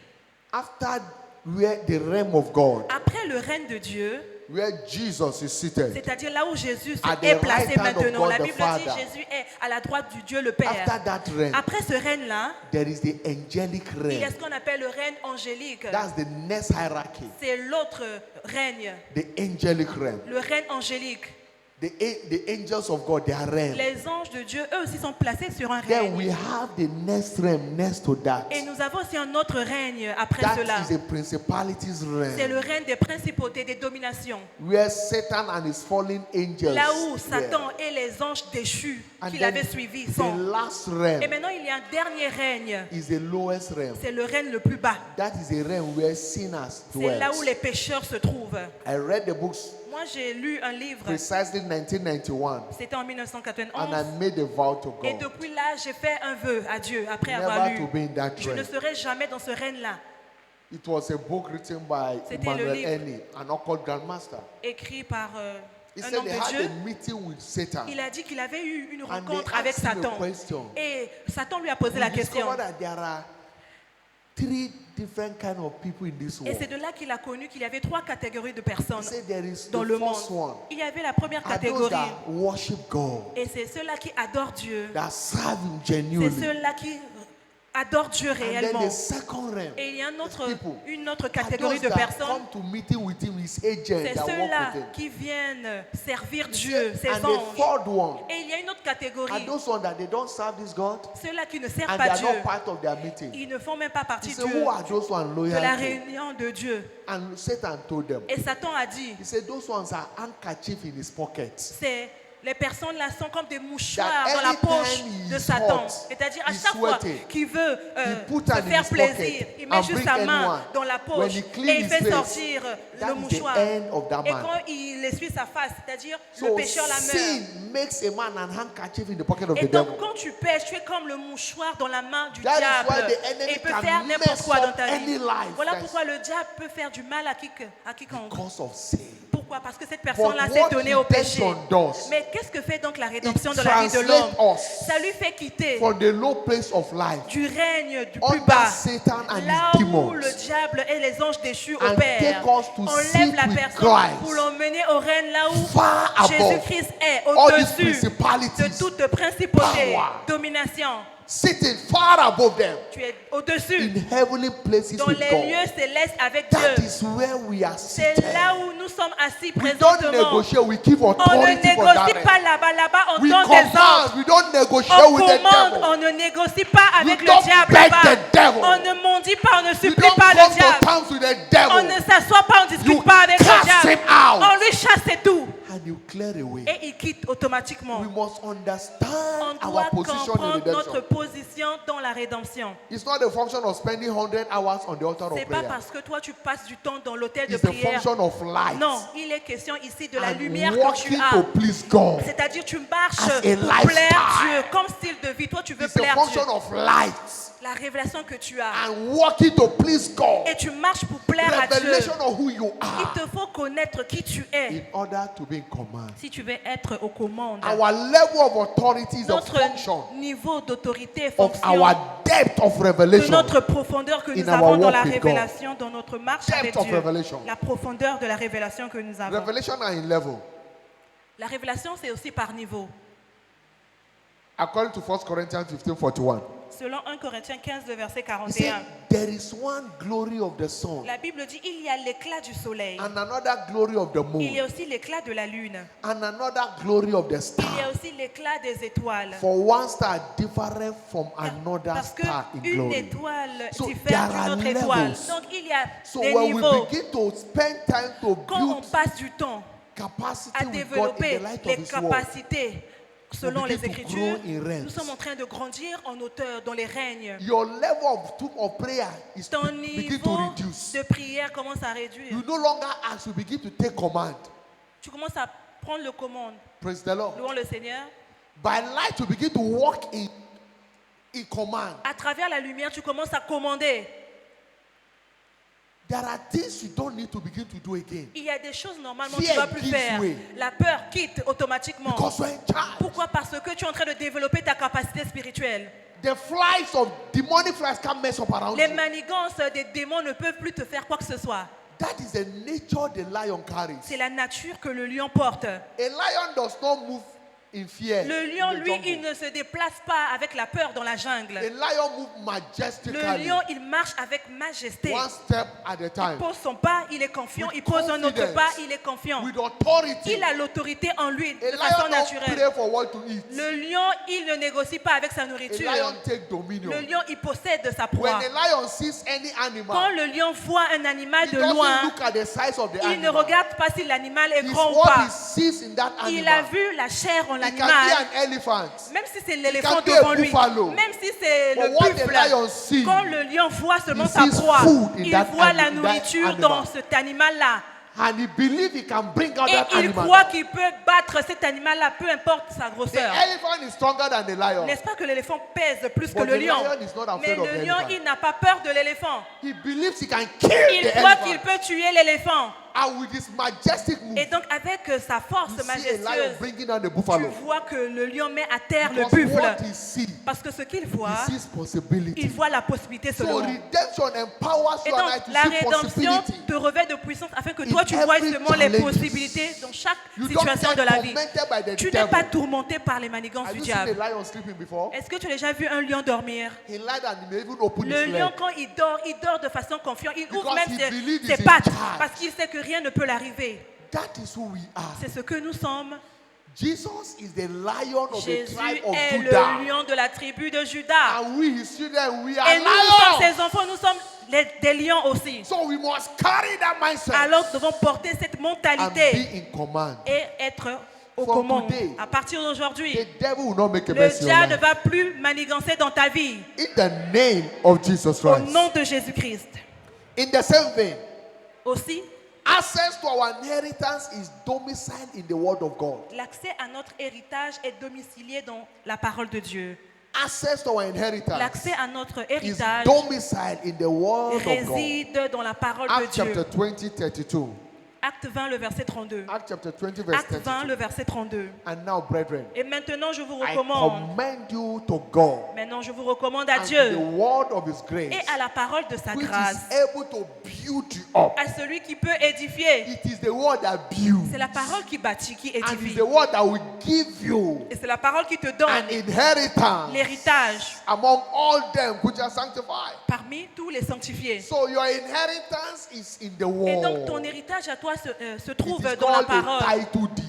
S2: After where the realm of God,
S3: Après le règne de Dieu,
S2: where Jesus is seated,
S3: c'est-à-dire là où Jésus
S2: At the
S3: est placé
S2: right hand of
S3: maintenant.
S2: God
S3: La
S2: the
S3: Bible dit
S2: Father.
S3: Jésus est à la droite du Dieu le Père.
S2: after that realm,
S3: Après ce règne-là,
S2: there is the angelic
S3: il y a
S2: realm.
S3: ce qu'on appelle le règne angélique.
S2: That's the next hierarchy,
S3: C'est l'autre règne,
S2: the angelic realm.
S3: le règne angélique.
S2: The angels of God, they are realm.
S3: Les anges de Dieu, eux aussi, sont placés sur un
S2: Then we
S3: règne.
S2: have the next realm next to that.
S3: Et nous avons aussi un autre règne après
S2: That
S3: cela.
S2: is the principalities
S3: C'est le
S2: realm,
S3: règne des principautés, des dominations.
S2: where Satan and his fallen angels
S3: Là où
S2: were.
S3: Satan et les anges déchus
S2: And
S3: qu'il
S2: then
S3: avait suivis
S2: the
S3: sont.
S2: last
S3: Et
S2: realm
S3: maintenant, il y a un dernier règne.
S2: is the lowest realm.
S3: C'est le règne le plus bas.
S2: That is the realm where sinners
S3: C'est là où
S2: dwell.
S3: les pécheurs se trouvent.
S2: I read the books
S3: Moi, j'ai lu un livre.
S2: precisely 1991,
S3: C'était en
S2: and I
S3: 1991.
S2: made a vow to
S3: Et
S2: God
S3: depuis là, j'ai fait un vœu à Dieu après avoir
S2: never
S3: lu.
S2: to be in that
S3: Je ne
S2: realm.
S3: serai jamais dans ce règne-là.
S2: It was a book written by
S3: C'était le
S2: Emmanuel
S3: livre.
S2: Eni, an occult grandmaster.
S3: Écrit par
S2: He
S3: un
S2: said
S3: homme
S2: they
S3: de
S2: had
S3: Dieu.
S2: a meeting with Satan,
S3: Il a dit qu'il avait eu une
S2: and they
S3: rencontre avec
S2: asked him a
S3: Satan.
S2: question.
S3: Et Satan lui a posé
S2: We
S3: la question.
S2: discovered that there are 3 different kind of people in this
S3: Et c'est
S2: world.
S3: de là qu'il a connu qu'il y avait 3 catégories de
S2: He
S3: personnes
S2: said there is
S3: dans
S2: the
S3: le
S2: first
S3: monde.
S2: one
S3: Il y avait la première
S2: are those
S3: catégorie.
S2: that worship God,
S3: Et c'est ceux-là qui adorent Dieu.
S2: that serve Him
S3: C'est
S2: genuinely.
S3: ceux-là qui adorent Dieu
S2: And then
S3: réellement.
S2: the second realm,
S3: Et il y a une autre
S2: are
S3: catégorie
S2: those
S3: de
S2: that
S3: personnes.
S2: come to meeting with Him, His agent
S3: C'est
S2: that work
S3: ceux-là
S2: with Him.
S3: qui viennent servir Dieu, ses
S2: And the
S3: anges.
S2: third one
S3: Et il y a une autre
S2: are
S3: catégorie.
S2: those ones that they don't serve this God,
S3: Ceux-là qui ne servent
S2: and
S3: pas
S2: they are
S3: Dieu.
S2: not part of their meeting.
S3: Ils ne font même pas
S2: He
S3: partie
S2: said, who are those ones
S3: de la
S2: loyal to?
S3: réunion de Dieu.
S2: And Satan told them.
S3: Et Satan a dit,
S2: He said, those ones are handkerchief in his pocket.
S3: c'est les personnes là sont comme des mouchoirs
S2: That
S3: dans la
S2: anytime
S3: poche
S2: he
S3: de
S2: is
S3: Satan.
S2: hot,
S3: C'est-à-dire à
S2: he's
S3: chaque fois
S2: sweating,
S3: qu'il veut
S2: put
S3: se
S2: hand in
S3: faire
S2: his
S3: plaisir,
S2: pocket
S3: il met
S2: and
S3: juste
S2: bring
S3: sa main
S2: anyone.
S3: dans la
S2: When
S3: poche
S2: he clean
S3: et il
S2: his
S3: fait
S2: face,
S3: sortir
S2: that
S3: le
S2: is the
S3: mouchoir.
S2: end of that
S3: Et
S2: man.
S3: quand il essuie sa face, c'est-à-dire le
S2: So
S3: pécheur la meurt.
S2: sin makes a man an handkerchief in the pocket of
S3: Et
S2: the
S3: donc
S2: devil.
S3: quand tu pêches, tu es comme le mouchoir dans la main du
S2: That is
S3: diable.
S2: why the enemy
S3: Et il peut
S2: can
S3: faire n'importe
S2: mess
S3: quoi dans
S2: up
S3: ta
S2: any
S3: vie.
S2: life.
S3: Voilà
S2: That's
S3: pourquoi le diable peut faire du mal à quiconque.
S2: because of sin.
S3: Pourquoi? Parce que cette
S2: But
S3: personne-là
S2: what
S3: s'est donnée au péché.
S2: redemption does,
S3: Mais qu'est-ce que fait donc la
S2: it
S3: rédemption dans la vie de l'homme?
S2: translates us
S3: Ça lui fait quitter
S2: from the low place of life
S3: du règne du plus
S2: under
S3: bas,
S2: Satan and
S3: là
S2: his
S3: où
S2: demons,
S3: le diable et les anges déchus
S2: and
S3: opèrent.
S2: take us to
S3: Enlève
S2: sit
S3: la
S2: with
S3: personne
S2: Christ
S3: pour l'emmener au règne là où
S2: far above
S3: Jésus-Christ est,
S2: all these
S3: au-dessus de
S2: principalities,
S3: toute principauté,
S2: power.
S3: domination.
S2: sitting far above them
S3: Tu es au-dessus,
S2: in heavenly places
S3: dans
S2: with
S3: les
S2: God.
S3: lieux célestes avec
S2: That
S3: Dieu.
S2: is where we are
S3: C'est
S2: seated.
S3: là où nous sommes assis
S2: We don't
S3: présentement.
S2: negotiate, we give
S3: On ne
S2: authority for that.
S3: négocie pas là-bas, là-bas on
S2: We
S3: donne des ordres.
S2: command, we don't negotiate
S3: On
S2: with the
S3: commande,
S2: devil.
S3: on ne négocie pas avec
S2: You
S3: le
S2: don't
S3: diable
S2: beg
S3: là-bas.
S2: the devil.
S3: On ne mendie pas, on ne
S2: You
S3: supplie
S2: don't
S3: pas
S2: come
S3: le diable.
S2: to terms with the
S3: On
S2: devil.
S3: ne s'assoit pas, on ne discute
S2: You
S3: pas avec le
S2: cast
S3: diable.
S2: him out.
S3: On lui chasse et tout.
S2: clear away.
S3: et il quitte automatiquement.
S2: We must
S3: On
S2: understand
S3: doit
S2: our position in
S3: comprendre notre
S2: redemption.
S3: position dans la rédemption.
S2: It's not a function of spending 100 hours on the altar
S3: C'est
S2: of
S3: pas
S2: prayer.
S3: parce que toi tu passes du temps dans l'autel de
S2: It's a
S3: prière.
S2: function of light.
S3: Non, il est question ici de la
S2: And
S3: lumière que tu
S2: walking
S3: as.
S2: to please God.
S3: C'est-à-dire tu marches
S2: As a
S3: pour
S2: lifestyle.
S3: plaire Dieu comme style de vie. Toi tu veux
S2: It's a
S3: plaire Dieu.
S2: function of light.
S3: La révélation que tu as.
S2: And walking to please God.
S3: Et tu marches pour plaire à Dieu.
S2: Revelation of who you
S3: Il
S2: are.
S3: te faut connaître qui tu es
S2: In order to be in command.
S3: si tu veux être aux commandes.
S2: Our level of authority is a
S3: Notre
S2: function
S3: niveau d'autorité est
S2: of
S3: fonction
S2: our depth of
S3: de
S2: revelation.
S3: notre profondeur que
S2: in
S3: nous
S2: our
S3: avons dans
S2: walk
S3: la
S2: with God.
S3: révélation, dans notre marche
S2: Depth
S3: avec
S2: of
S3: Dieu.
S2: revelation.
S3: La profondeur de la révélation que nous avons.
S2: Revelation are in level.
S3: La révélation, c'est aussi par niveau.
S2: According to 1 Corinthians 15:41.
S3: Selon 1 Corinthiens 15, le verset
S2: He
S3: 41,
S2: said, there is one glory of the sun
S3: la Bible dit il y a l'éclat du soleil,
S2: and another glory of the
S3: il y a
S2: moon
S3: aussi l'éclat de la lune,
S2: and another glory of the
S3: il y a
S2: star.
S3: aussi l'éclat des étoiles.
S2: For one star different from another
S3: Parce
S2: star in
S3: qu'une
S2: glory.
S3: étoile
S2: So
S3: diffère
S2: there are
S3: d'une autre étoile.
S2: levels.
S3: Donc il y a
S2: So
S3: des
S2: when
S3: niveaux.
S2: we begin to spend time to
S3: Quand on
S2: build
S3: passe du temps
S2: capacity
S3: à
S2: with God in
S3: développer
S2: the light of
S3: les
S2: His word,
S3: capacités selon
S2: begin
S3: les
S2: to
S3: Écritures,
S2: grow in realms.
S3: nous sommes en train de grandir en hauteur dans les règnes.
S2: your level of prayer is
S3: Ton
S2: begin to
S3: niveau
S2: reduce.
S3: de prière commence à réduire.
S2: You no longer ask, you begin to take command.
S3: Tu commences à prendre le commande.
S2: Praise the Lord.
S3: Louons le Seigneur.
S2: By light, you begin to walk in command.
S3: À travers la lumière, tu commences à commander.
S2: There are things you don't need to begin to do again.
S3: Il y a des choses normalement que
S2: Fear
S3: tu ne vas plus
S2: gives
S3: faire.
S2: way.
S3: La peur quitte automatiquement.
S2: Because you're in charge.
S3: Pourquoi? Parce que tu es en train de développer ta capacité spirituelle.
S2: The flies of demonic flies can't mess up around
S3: Les
S2: you.
S3: manigances des démons ne peuvent plus te faire quoi que ce soit.
S2: That is the nature the lion carries.
S3: C'est la nature que le lion porte.
S2: A lion does not move in fear.
S3: Le
S2: in
S3: lion,
S2: the
S3: lui,
S2: jungle.
S3: il ne se déplace pas avec la peur dans la jungle.
S2: A lion moves
S3: Le
S2: majestically.
S3: lion, il marche avec majesté.
S2: One step at a
S3: Il
S2: time.
S3: pose son pas, il est confiant.
S2: With
S3: Il pose un autre
S2: confidence.
S3: pas, il est confiant.
S2: With authority.
S3: Il a l'autorité en lui
S2: A
S3: de façon
S2: lion don't
S3: naturelle.
S2: pray for what to eat.
S3: Le lion, il ne négocie pas avec sa
S2: A
S3: nourriture.
S2: lion take dominion.
S3: Le lion, il possède sa
S2: When
S3: proie.
S2: a lion sees any
S3: Quand
S2: animal,
S3: le lion voit un animal
S2: he
S3: de
S2: doesn't
S3: loin,
S2: look at the size of the
S3: il ne
S2: animal.
S3: regarde pas si l'animal est
S2: It's
S3: grand ou
S2: what
S3: pas.
S2: he sees in that
S3: Il a
S2: animal.
S3: vu la chair en
S2: It can be
S3: l'animal,
S2: an elephant.
S3: même si c'est l'éléphant
S2: can be a
S3: devant lui,
S2: buffalo.
S3: même si c'est
S2: But
S3: le
S2: what the lion
S3: buffle.
S2: sees,
S3: Quand le lion voit seulement
S2: he
S3: sa
S2: sees
S3: proie,
S2: food in
S3: il
S2: that
S3: voit la
S2: that
S3: nourriture
S2: animal.
S3: dans cet animal-là.
S2: And he believes he can bring out
S3: Et
S2: that
S3: il
S2: animal.
S3: croit qu'il peut battre cet animal-là, peu importe sa
S2: The
S3: grosseur.
S2: elephant is stronger than the lion.
S3: N'est-ce pas que l'éléphant pèse plus que
S2: But
S3: le
S2: the
S3: lion?
S2: lion is not afraid
S3: Mais
S2: of
S3: le
S2: the
S3: lion,
S2: elephant.
S3: il n'a pas peur de l'éléphant.
S2: He believes he can kill
S3: Il
S2: the
S3: croit qu'il
S2: elephant.
S3: peut tuer l'éléphant.
S2: And with his majestic move,
S3: Et donc avec sa force
S2: you see a lion
S3: majestueuse,
S2: bringing down the
S3: tu
S2: buffalo.
S3: vois que le lion met à terre le
S2: Because
S3: buffle.
S2: what he sees,
S3: Parce que ce qu'il voit,
S2: he sees possibility.
S3: il voit la possibilité
S2: So
S3: seulement.
S2: redemption empowers
S3: Et
S2: you and
S3: donc
S2: I to
S3: la
S2: see
S3: rédemption
S2: possibility.
S3: te revêt de puissance afin que
S2: In
S3: toi tu vois
S2: every
S3: seulement les
S2: challenges.
S3: possibilités dans chaque
S2: You don't
S3: situation
S2: get
S3: de la vie.
S2: tormented by the
S3: Tu n'es
S2: devil.
S3: pas tourmenté par les manigances
S2: Have
S3: du
S2: you seen a
S3: diable.
S2: lion sleeping before?
S3: Est-ce que tu as déjà vu un lion dormir?
S2: He lied and he may even open
S3: Le
S2: his
S3: lion,
S2: leg.
S3: quand il dort de façon confiante. Il ouvre
S2: Because
S3: même
S2: he believes
S3: ses
S2: he's in
S3: pattes
S2: charge.
S3: parce qu'il sait que rien ne peut l'arriver.
S2: That is who we are.
S3: C'est ce que nous sommes.
S2: Jesus is the lion of the
S3: Jésus
S2: tribe of
S3: est
S2: Judah.
S3: le lion de la tribu de Judas.
S2: And we, his children, we are
S3: Et nous sommes
S2: lions.
S3: ses enfants, nous sommes des lions aussi.
S2: So we must carry that mindset
S3: Alors nous devons porter cette
S2: and
S3: mentalité
S2: be in command.
S3: et être aux
S2: From
S3: commandes.
S2: today,
S3: À partir d'aujourd'hui,
S2: The devil will not make a
S3: le
S2: mess of your
S3: diable ne
S2: life.
S3: va plus manigancer dans ta vie.
S2: In the name of Jesus
S3: Au
S2: Christ.
S3: nom de Jésus-Christ.
S2: In the same vein,
S3: Aussi,
S2: access to our inheritance is domiciled in the word of God.
S3: l'accès à notre héritage est domicilié dans la parole de Dieu.
S2: Access to our inheritance
S3: L'accès à notre
S2: is
S3: héritage
S2: domiciled in the word of God.
S3: réside dans la parole de
S2: Acts
S3: Dieu.
S2: chapter 20, 32.
S3: Acte 20, le verset 32.
S2: Acts chapter 20, verse
S3: Acte 20,
S2: 32.
S3: le verset 32.
S2: And now, brethren,
S3: Et maintenant, je vous
S2: I
S3: recommande.
S2: commend you to God
S3: Maintenant, je vous recommande à
S2: and to
S3: Dieu
S2: the word of his grace,
S3: et à la parole de sa
S2: which
S3: grâce,
S2: is able to build you up.
S3: à celui qui peut édifier.
S2: It is the word that builds.
S3: C'est la parole qui bâtit, qui
S2: And it's
S3: édifie.
S2: the word that will give you
S3: Et c'est la parole qui te
S2: an
S3: donne
S2: inheritance
S3: l'héritage
S2: among all them which are sanctified.
S3: parmi tous les sanctifiés.
S2: So your inheritance is in the
S3: Et donc ton
S2: word.
S3: héritage à toi se
S2: It
S3: trouve
S2: is
S3: dans la
S2: called a
S3: parole.
S2: title deed.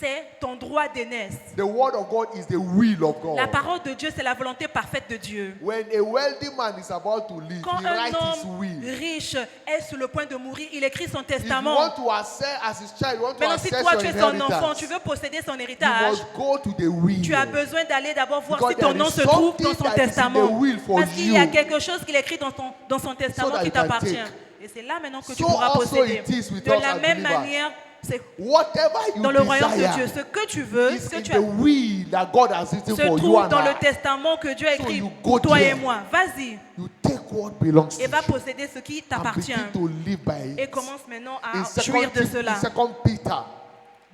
S3: c'est ton droit d'aînesse.
S2: The word of God is the will of
S3: La
S2: God.
S3: parole de Dieu, c'est la volonté parfaite de Dieu.
S2: When a wealthy man is about to leave,
S3: Quand
S2: he
S3: un
S2: writes his
S3: homme
S2: will.
S3: riche est sur le point de mourir, il écrit son
S2: If you
S3: testament.
S2: want to access as his child, you want to
S3: Maintenant, si
S2: access
S3: toi
S2: your
S3: tu es son enfant,
S2: inheritance,
S3: tu veux posséder son
S2: you
S3: héritage,
S2: must go to the will.
S3: tu as besoin d'aller d'abord voir
S2: Because
S3: si ton
S2: there
S3: nom
S2: is
S3: se trouve dans
S2: something
S3: son
S2: that is in
S3: testament.
S2: the will for
S3: Parce qu'il y a
S2: you.
S3: quelque chose qu'il écrit dans son testament
S2: that
S3: qui
S2: you can
S3: t'appartient.
S2: take.
S3: Et c'est là maintenant que tu
S2: So
S3: pourras
S2: also
S3: posséder.
S2: it is with
S3: De
S2: us
S3: la
S2: as
S3: même
S2: believers.
S3: manière, c'est
S2: Whatever you
S3: dans le royaume de Dieu.
S2: desire
S3: Ce que tu veux,
S2: is
S3: ce que
S2: in
S3: tu
S2: the
S3: as,
S2: will that God has written
S3: se
S2: for you
S3: trouve
S2: and
S3: dans le
S2: I.
S3: testament que Dieu a
S2: So
S3: écrit
S2: you
S3: pour
S2: go
S3: toi et
S2: there.
S3: moi. Vas-y
S2: You take what belongs to
S3: et va
S2: you
S3: posséder ce qui
S2: and
S3: t'appartient.
S2: begin to live by
S3: Et
S2: it.
S3: commence maintenant
S2: In
S3: à jouir de cela.
S2: 2 Peter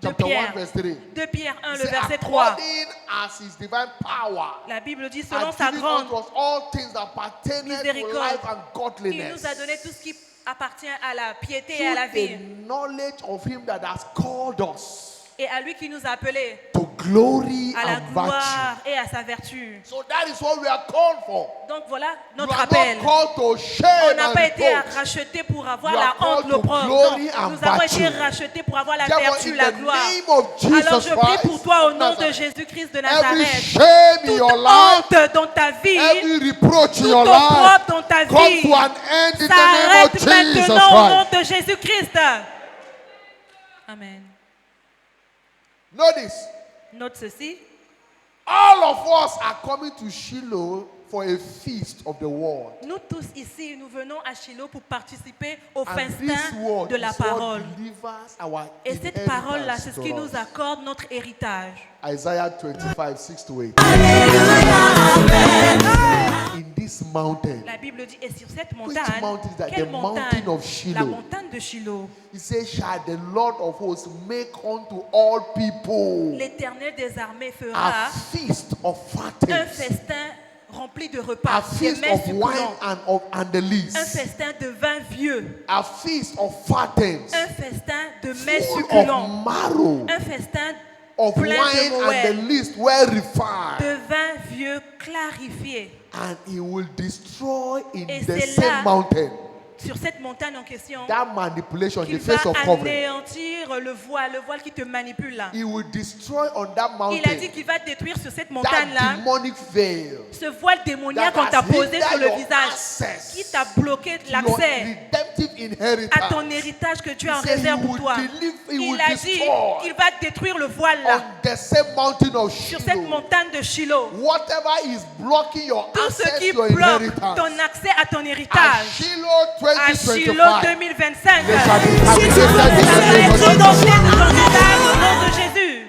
S3: De
S2: chapter 1
S3: Pierre,
S2: verse 3.
S3: 2 Pierre 1,
S2: It
S3: le
S2: says,
S3: verset 3.
S2: according as his divine power
S3: La Bible dit, selon
S2: has
S3: sa
S2: given
S3: grande
S2: unto us all things that pertain to
S3: miséricorde,
S2: life and
S3: il
S2: godliness.
S3: nous a donné tout ce qui appartient à la piété et à la
S2: Through
S3: vie.
S2: the knowledge of him that has called us
S3: Et à lui qui nous a appelés
S2: to glory
S3: à la
S2: and virtue.
S3: gloire et à sa vertu.
S2: So that is what we are called for.
S3: Donc voilà
S2: You
S3: notre
S2: are
S3: appel.
S2: not called to
S3: On
S2: shame
S3: n'a
S2: and
S3: pas été
S2: reproach.
S3: rachetés pour avoir
S2: You
S3: la
S2: are
S3: honte,
S2: called to
S3: l'opprobre.
S2: glory
S3: Non,
S2: and
S3: nous avons été
S2: virtue.
S3: rachetés pour avoir la
S2: Therefore,
S3: vertu,
S2: in
S3: la
S2: the
S3: gloire.
S2: name of Jesus
S3: Alors je prie pour
S2: Christ
S3: toi au
S2: of
S3: nom de
S2: Nazareth,
S3: Jésus-Christ de
S2: every
S3: Nazareth.
S2: shame in
S3: Toute
S2: your life,
S3: honte dans ta vie,
S2: every reproach in
S3: tout
S2: your
S3: opprobre
S2: life,
S3: dans ta
S2: come
S3: vie,
S2: to an end in the name
S3: s'arrête
S2: of Jesus
S3: maintenant au nom
S2: Christ.
S3: de Jésus-Christ. Amen.
S2: Notice,
S3: Note ceci.
S2: all of us are coming to Shiloh for a feast of the word.
S3: Nous tous ici, nous venons à Shiloh pour participer au
S2: And this
S3: festin
S2: word
S3: de la
S2: is what
S3: parole.
S2: delivers our
S3: Et cette parole-là, c'est ce qui
S2: inheritance
S3: nous
S2: to us.
S3: accorde notre héritage.
S2: Isaiah 25, 6 to 8. In this mountain,
S3: La Bible dit, et sur cette
S2: which
S3: montagne,
S2: mountain is that?
S3: quelle
S2: The
S3: montagne?
S2: mountain of
S3: La
S2: Shiloh.
S3: montagne de Shiloh.
S2: He says, shall the Lord of hosts make unto all people
S3: L'Éternel des armées
S2: a
S3: fera
S2: feast of
S3: un
S2: fattens,
S3: festin rempli de
S2: a
S3: repas, des
S2: feast
S3: mets
S2: of wine
S3: succulents,
S2: and the
S3: un
S2: lees,
S3: festin de vin vieux,
S2: a feast of fattens,
S3: un festin de mets
S2: full
S3: succulents,
S2: of marrow,
S3: un festin
S2: of
S3: plein
S2: wine
S3: de
S2: and
S3: moelle,
S2: the least well refined,
S3: de vin vieux clarifié.
S2: and he will destroy in
S3: Et
S2: the
S3: c'est
S2: same
S3: là,
S2: mountain
S3: sur cette montagne en question,
S2: that manipulation, the
S3: qu'il va
S2: face of covering.
S3: anéantir le voile qui te manipule là.
S2: He will destroy on that
S3: Il a
S2: mountain
S3: dit qu'il va détruire sur cette
S2: that
S3: montagne-là
S2: demonic veil
S3: ce voile démoniaque
S2: that
S3: qu'on t'a
S2: has
S3: posé
S2: hindered
S3: sur le
S2: your
S3: visage,
S2: access
S3: qui t'a bloqué
S2: to your
S3: l'accès
S2: redemptive
S3: à
S2: inheritance.
S3: ton héritage que tu as en
S2: He said
S3: réserve
S2: he
S3: pour
S2: will
S3: toi.
S2: he
S3: Il
S2: will
S3: a dit
S2: destroy
S3: qu'il va détruire le voile là,
S2: on the same mountain of
S3: sur cette
S2: Shiloh.
S3: montagne de Shiloh.
S2: Whatever is blocking your
S3: Tout ce
S2: access
S3: qui
S2: to your
S3: bloque
S2: inheritance.
S3: ton accès à ton
S2: At
S3: héritage,
S2: Shiloh
S3: à
S2: 2025.
S3: Shiloh 2025,
S2: They shall be
S3: ça va
S2: happy.
S3: être redonné dans ton héritage au nom de Jésus.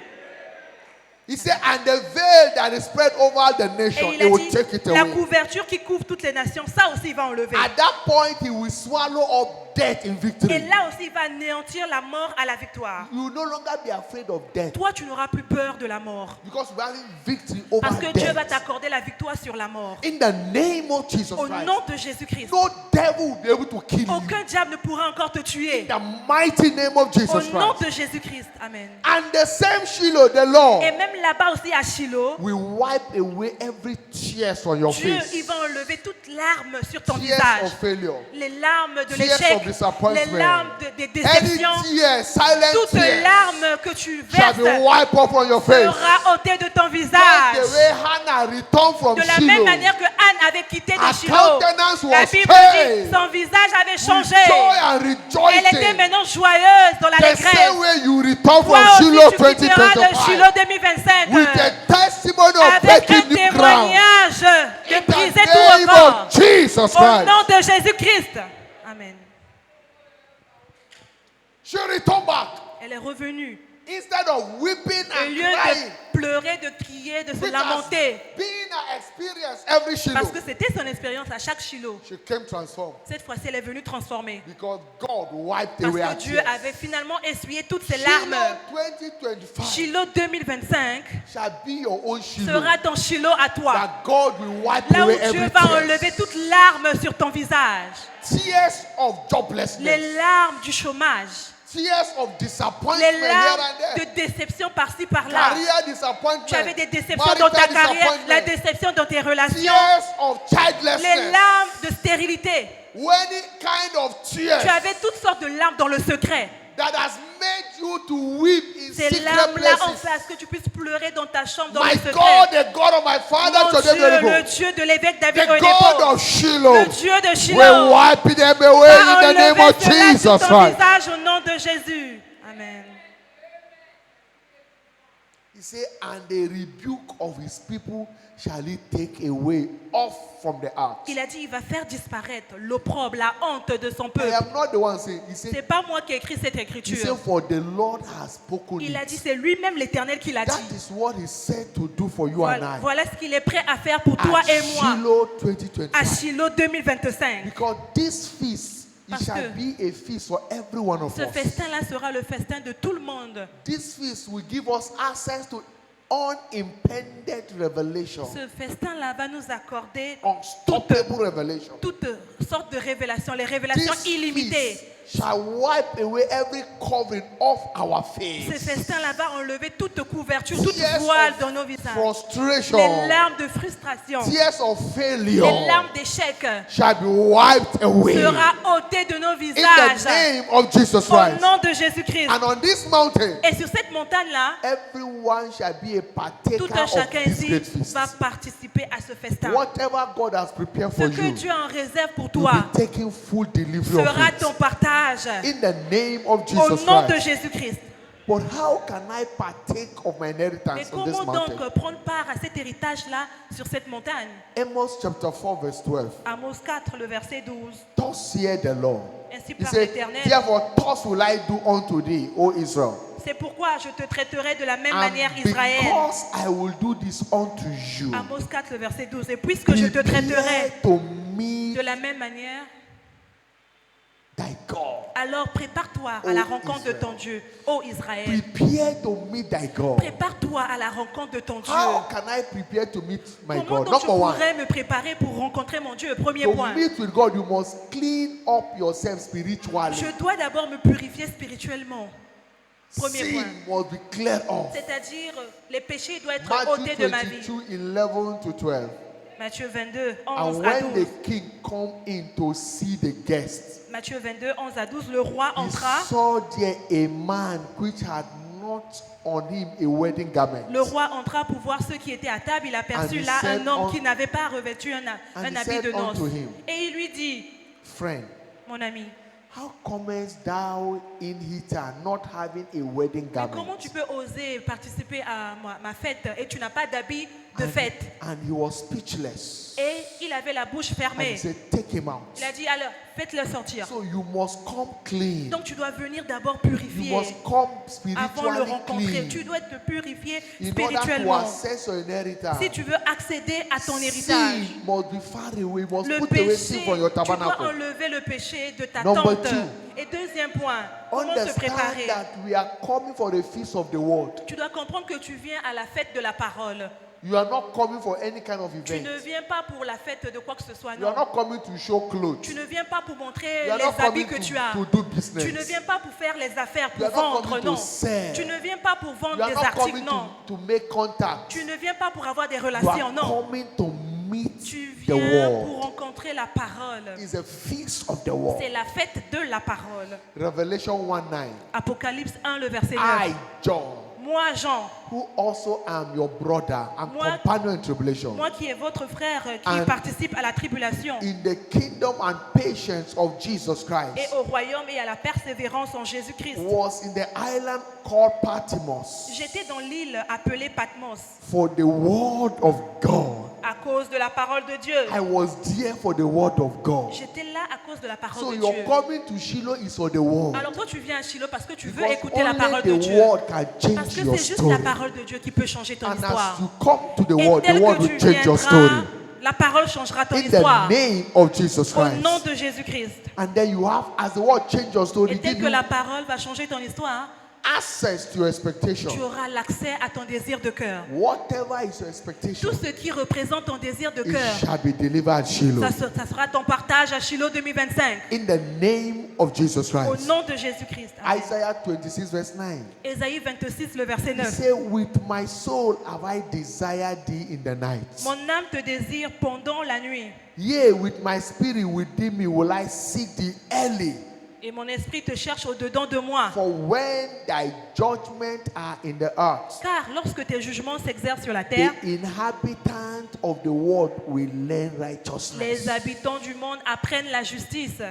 S2: He said, and the veil that is spread over the
S3: Et
S2: nation,
S3: il
S2: he
S3: a
S2: will
S3: dit,
S2: take it
S3: la
S2: away.
S3: couverture qui couvre toutes les nations, ça aussi il va enlever.
S2: At that point, he will swallow up death in
S3: Et
S2: victory.
S3: là aussi il va anéantir la mort à la victoire.
S2: You will no longer be afraid of death
S3: Toi, tu n'auras plus peur de la mort.
S2: because we are having victory over
S3: Parce que Dieu va
S2: death.
S3: t'accorder la victoire sur la mort.
S2: In the name of Jesus
S3: Au
S2: Christ,
S3: nom de Jésus-Christ.
S2: no devil will be able to kill you.
S3: Aucun diable ne pourra encore te tuer.
S2: In the mighty name of
S3: Au
S2: Jesus
S3: nom
S2: Christ.
S3: de Jésus-Christ. Amen.
S2: And the same Shiloh, the Lord,
S3: Et même là-bas aussi à Shiloh,
S2: will wipe away every tears from your
S3: Dieu,
S2: face.
S3: il va enlever toute larme sur ton
S2: Tears
S3: visage.
S2: of failure.
S3: Les larmes de
S2: Tears
S3: l'échec,
S2: of disappointment.
S3: les larmes des
S2: Any
S3: déceptions,
S2: tears, silent
S3: toutes
S2: tears,
S3: larmes que tu
S2: shall
S3: verses
S2: be wiped off from your face.
S3: sera ôtée de ton
S2: Just the
S3: visage.
S2: way Hannah returned from
S3: De la même
S2: Shiloh,
S3: manière que Anne avait quitté de
S2: her
S3: Shiloh,
S2: countenance
S3: la
S2: was
S3: Bible
S2: changed
S3: dit son visage avait
S2: with
S3: changé.
S2: joy and
S3: Elle était
S2: rejoicing.
S3: maintenant joyeuse dans
S2: The
S3: l'allégresse.
S2: same way you return
S3: Toi
S2: from
S3: aussi,
S2: Shiloh
S3: tu quitteras de
S2: 2025
S3: Shiloh 2025
S2: with a testimony of
S3: avec un
S2: breaking new ground.
S3: témoignage de
S2: In
S3: briser
S2: the
S3: tout
S2: name
S3: record.
S2: of Jesus
S3: Au
S2: Christ.
S3: nom de Jésus-Christ. Amen.
S2: She returned back.
S3: Elle est revenue.
S2: Instead of weeping
S3: Au
S2: and
S3: lieu
S2: crying,
S3: de pleurer, de crier, de se
S2: which has
S3: lamenter.
S2: been her experience every Shiloh,
S3: Parce que c'était son expérience à chaque Shiloh.
S2: she came transformed
S3: Cette fois-ci, elle est venue transformée.
S2: because God wiped
S3: Parce
S2: away her
S3: que Dieu
S2: tears.
S3: avait finalement essuyé toutes ses
S2: Shiloh
S3: larmes.
S2: 2025
S3: Shiloh 2025
S2: shall be your own Shiloh.
S3: sera ton Shiloh à toi.
S2: That God will wipe
S3: Là où
S2: away
S3: Dieu
S2: every
S3: va
S2: tear.
S3: enlever toute larme sur ton visage.
S2: Tears of joblessness.
S3: Les larmes du chômage.
S2: Tears of disappointment
S3: Les
S2: here
S3: larmes
S2: and there.
S3: de déception par-ci par-là.
S2: Career disappointment.
S3: Tu avais des déceptions dans ta
S2: Marital
S3: carrière,
S2: disappointment.
S3: la déception dans tes relations,
S2: Tears of
S3: les
S2: childlessness.
S3: larmes de stérilité.
S2: Any kind of tears
S3: Tu avais toutes sortes de larmes dans le secret
S2: that has made you to weep in
S3: Ces
S2: secret
S3: larmes-là ont
S2: places.
S3: fait à ce que tu puisses pleurer dans ta chambre, dans
S2: My
S3: le secret.
S2: God, the God of my father,
S3: Mon
S2: today
S3: Dieu,
S2: we
S3: le
S2: go.
S3: Dieu de l'évêque David
S2: The God
S3: Oyedepo,
S2: of Shiloh
S3: le Dieu de
S2: will
S3: Shiloh,
S2: wipe them away
S3: va
S2: in the name
S3: enlever
S2: of
S3: cela
S2: Jesus
S3: sur ton
S2: Christ.
S3: visage au nom de Jésus. Amen.
S2: He said, and the rebuke of his people shall he take away off from the ark.
S3: Il a dit, il va faire disparaître l'opprobre, la honte de son
S2: I
S3: peuple.
S2: am not the one saying. He
S3: C'est
S2: said,
S3: pas moi qui ai écrit cette
S2: he
S3: écriture.
S2: said, for the Lord has spoken
S3: Il a dit,
S2: it.
S3: c'est lui-même l'Éternel qui l'a
S2: That
S3: dit.
S2: is what he said to do for you and
S3: Voilà,
S2: I.
S3: voilà ce qu'il est prêt à faire pour toi
S2: At
S3: et moi
S2: Shiloh
S3: à
S2: 2025.
S3: Shiloh 2025.
S2: Because this feast, it
S3: Parce
S2: shall
S3: que
S2: be a feast for every one of
S3: Ce
S2: us.
S3: festin-là sera le festin de tout le monde.
S2: This feast will give us access to unimpeded revelation.
S3: Ce festin-là va nous accorder
S2: Unstoppable revelation.
S3: toutes sortes de révélations, les révélations
S2: This
S3: illimitées.
S2: feast shall wipe away every covering off our
S3: Ce
S2: face.
S3: festin-là va enlever toute couverture, toute
S2: Tears
S3: voile
S2: of
S3: dans nos visages.
S2: frustration,
S3: Les larmes de frustration,
S2: tears of
S3: les
S2: failure
S3: larmes d'échec
S2: shall be wiped away
S3: sera ôté de nos
S2: in the
S3: visages
S2: name of Jesus
S3: au
S2: Christ.
S3: nom de Jésus-Christ.
S2: And on this mountain,
S3: Et sur cette montagne-là,
S2: everyone shall be a partaker
S3: tout un
S2: of
S3: chacun
S2: this
S3: ici
S2: great feast.
S3: va participer à ce festin.
S2: Whatever God has prepared
S3: Ce
S2: for
S3: que
S2: you,
S3: Dieu en réserve pour
S2: you'll
S3: toi
S2: be taking full delivery of
S3: sera
S2: it.
S3: ton partage
S2: In the name of
S3: au
S2: Jesus
S3: nom de
S2: Christ.
S3: Jésus-Christ.
S2: But how can I partake of my
S3: Mais
S2: inheritance on this
S3: comment
S2: mountain?
S3: donc prendre part à cet héritage-là sur cette montagne?
S2: Amos chapter 4 verse 12.
S3: Amos 4, le verset 12.
S2: Thus saith the Lord.
S3: Ainsi
S2: He
S3: parle
S2: said,
S3: l'Éternel.
S2: therefore thus will I do unto thee, O Israel.
S3: C'est pourquoi je te traiterai de la même
S2: And
S3: manière, Israël.
S2: because I will do this unto you,
S3: Amos 4, le verset 12. Et puisque je te traiterai
S2: prepare to meet
S3: de la même manière,
S2: thy God.
S3: alors prépare-toi à
S2: Ô
S3: la rencontre de
S2: Israël.
S3: ton Dieu, ô Israël.
S2: Prepare to meet thy God.
S3: Prépare-toi à la rencontre de ton Dieu.
S2: How can I prepare to meet my
S3: Comment
S2: God?
S3: donc je
S2: Number one,
S3: pourrais me préparer pour rencontrer mon Dieu? Premier
S2: to
S3: point.
S2: meet with God, you must clean up yourself spiritually.
S3: Je dois d'abord me purifier spirituellement. Premier
S2: Sin
S3: point.
S2: must be cleared off.
S3: C'est-à-dire, les péchés doivent être
S2: Matthew
S3: ôtés de ma vie.
S2: 22, 11 to 12.
S3: Matthieu 22,
S2: And
S3: 11 à
S2: when
S3: 12.
S2: the king come in to see the guests,
S3: Matthieu 22, 11 à 12. Le roi
S2: he
S3: entra.
S2: saw there a man which had not on him a wedding garment.
S3: Le roi entra pour voir ceux qui étaient à table. Il aperçut
S2: And he
S3: là
S2: said
S3: un homme
S2: un-
S3: qui n'avait pas revêtu un
S2: And he
S3: habit
S2: said
S3: de noces.
S2: unto him,
S3: Et il lui dit,
S2: Friend,
S3: mon ami,
S2: how comest thou in hither not having a wedding
S3: mais comment
S2: garment?
S3: tu peux oser participer à ma fête et tu n'as pas d'habit de fête?
S2: And he was speechless.
S3: Et il avait la bouche
S2: And he
S3: fermée.
S2: said, take him out.
S3: Il a dit, alors, faites-le sortir.
S2: So you must come clean.
S3: Donc tu dois venir d'abord
S2: You
S3: purifier
S2: must come
S3: avant de le
S2: spiritually
S3: rencontrer.
S2: clean.
S3: Tu dois te purifier
S2: In order to
S3: spirituellement.
S2: access your inheritance.
S3: Si tu veux accéder à ton héritage,
S2: Sin must be far away. You must
S3: le
S2: put away sin
S3: péché,
S2: from your
S3: tu dois
S2: tabernacle.
S3: enlever le péché de ta
S2: Number
S3: tente.
S2: 2.
S3: Et deuxième point, comment se
S2: Understand
S3: préparer?
S2: that we are coming for the feast of the world.
S3: Tu dois comprendre que tu viens à la fête de la parole.
S2: You are not coming for any kind of
S3: Tu
S2: event.
S3: ne viens pas pour la fête de quoi que ce soit,
S2: You are
S3: non.
S2: not coming to show clothes.
S3: Tu ne viens pas pour montrer
S2: You are
S3: les
S2: not
S3: habits
S2: coming
S3: que
S2: to,
S3: tu as.
S2: to do business.
S3: Tu ne viens pas pour faire les affaires,
S2: You
S3: pour
S2: are not
S3: vendre,
S2: coming
S3: non.
S2: to sell.
S3: Tu ne viens pas pour
S2: You
S3: vendre
S2: are
S3: des
S2: not
S3: articles,
S2: coming
S3: non.
S2: to make contact.
S3: Tu ne viens pas pour avoir des
S2: You
S3: relations,
S2: are
S3: non.
S2: coming to meet
S3: Tu
S2: the
S3: viens pour
S2: world.
S3: rencontrer la parole.
S2: It's a feast of the world.
S3: C'est la fête de la parole.
S2: Revelation 1:9.
S3: Apocalypse 1, le verset 9.
S2: I, John,
S3: Moi, Jean,
S2: who also am your brother and
S3: Moi-
S2: companion in tribulation,
S3: moi qui est votre frère qui
S2: And-
S3: participe à la tribulation
S2: in the kingdom and patience of Jesus
S3: et
S2: Christ,
S3: au royaume et à la persévérance en Jésus-Christ.
S2: was in the island called Patmos
S3: J'étais dans l'île appelée Patmos
S2: for the word of God.
S3: à cause de la parole de Dieu.
S2: I was there for the word of God.
S3: J'étais là à cause de la parole
S2: So
S3: de
S2: your
S3: Dieu.
S2: coming to Shiloh is for the word.
S3: Alors toi tu viens à Shiloh parce que tu veux
S2: Because
S3: écouter la parole de
S2: only the
S3: Dieu.
S2: word can
S3: Parce
S2: change
S3: que
S2: your
S3: c'est juste
S2: story.
S3: la parole de Dieu qui peut changer ton
S2: And
S3: histoire.
S2: as you come to the
S3: Et
S2: word
S3: tel que
S2: will
S3: tu
S2: change your story.
S3: viendras, la parole changera ton
S2: In
S3: histoire.
S2: the name of Jesus
S3: Au nom
S2: Christ.
S3: de Jésus-Christ.
S2: And then you have, as the word change your story,
S3: Et tel
S2: give
S3: que
S2: you
S3: la parole va changer ton histoire,
S2: access to your expectation.
S3: tu auras l'accès à ton désir de cœur.
S2: Whatever is your expectation,
S3: Tout ce qui représente ton désir de
S2: it
S3: cœur,
S2: shall be delivered at Shiloh.
S3: ça sera ton partage à Shiloh 2025.
S2: In the name of Jesus
S3: Au
S2: Christ.
S3: nom de Jésus-Christ. Amen.
S2: Isaiah 26 verse 9.
S3: Ésaïe 26, le verset
S2: He
S3: 9.
S2: said, with my soul have I desired thee in the night.
S3: Mon âme te désire pendant la nuit.
S2: Yea, with my spirit within me will I seek thee early.
S3: Et mon esprit te cherche au-dedans de moi.
S2: For when thy judgment are in the earth,
S3: Car lorsque tes jugements s'exercent sur la terre,
S2: the inhabitants of the world will learn righteousness.
S3: les habitants du monde apprennent la justice.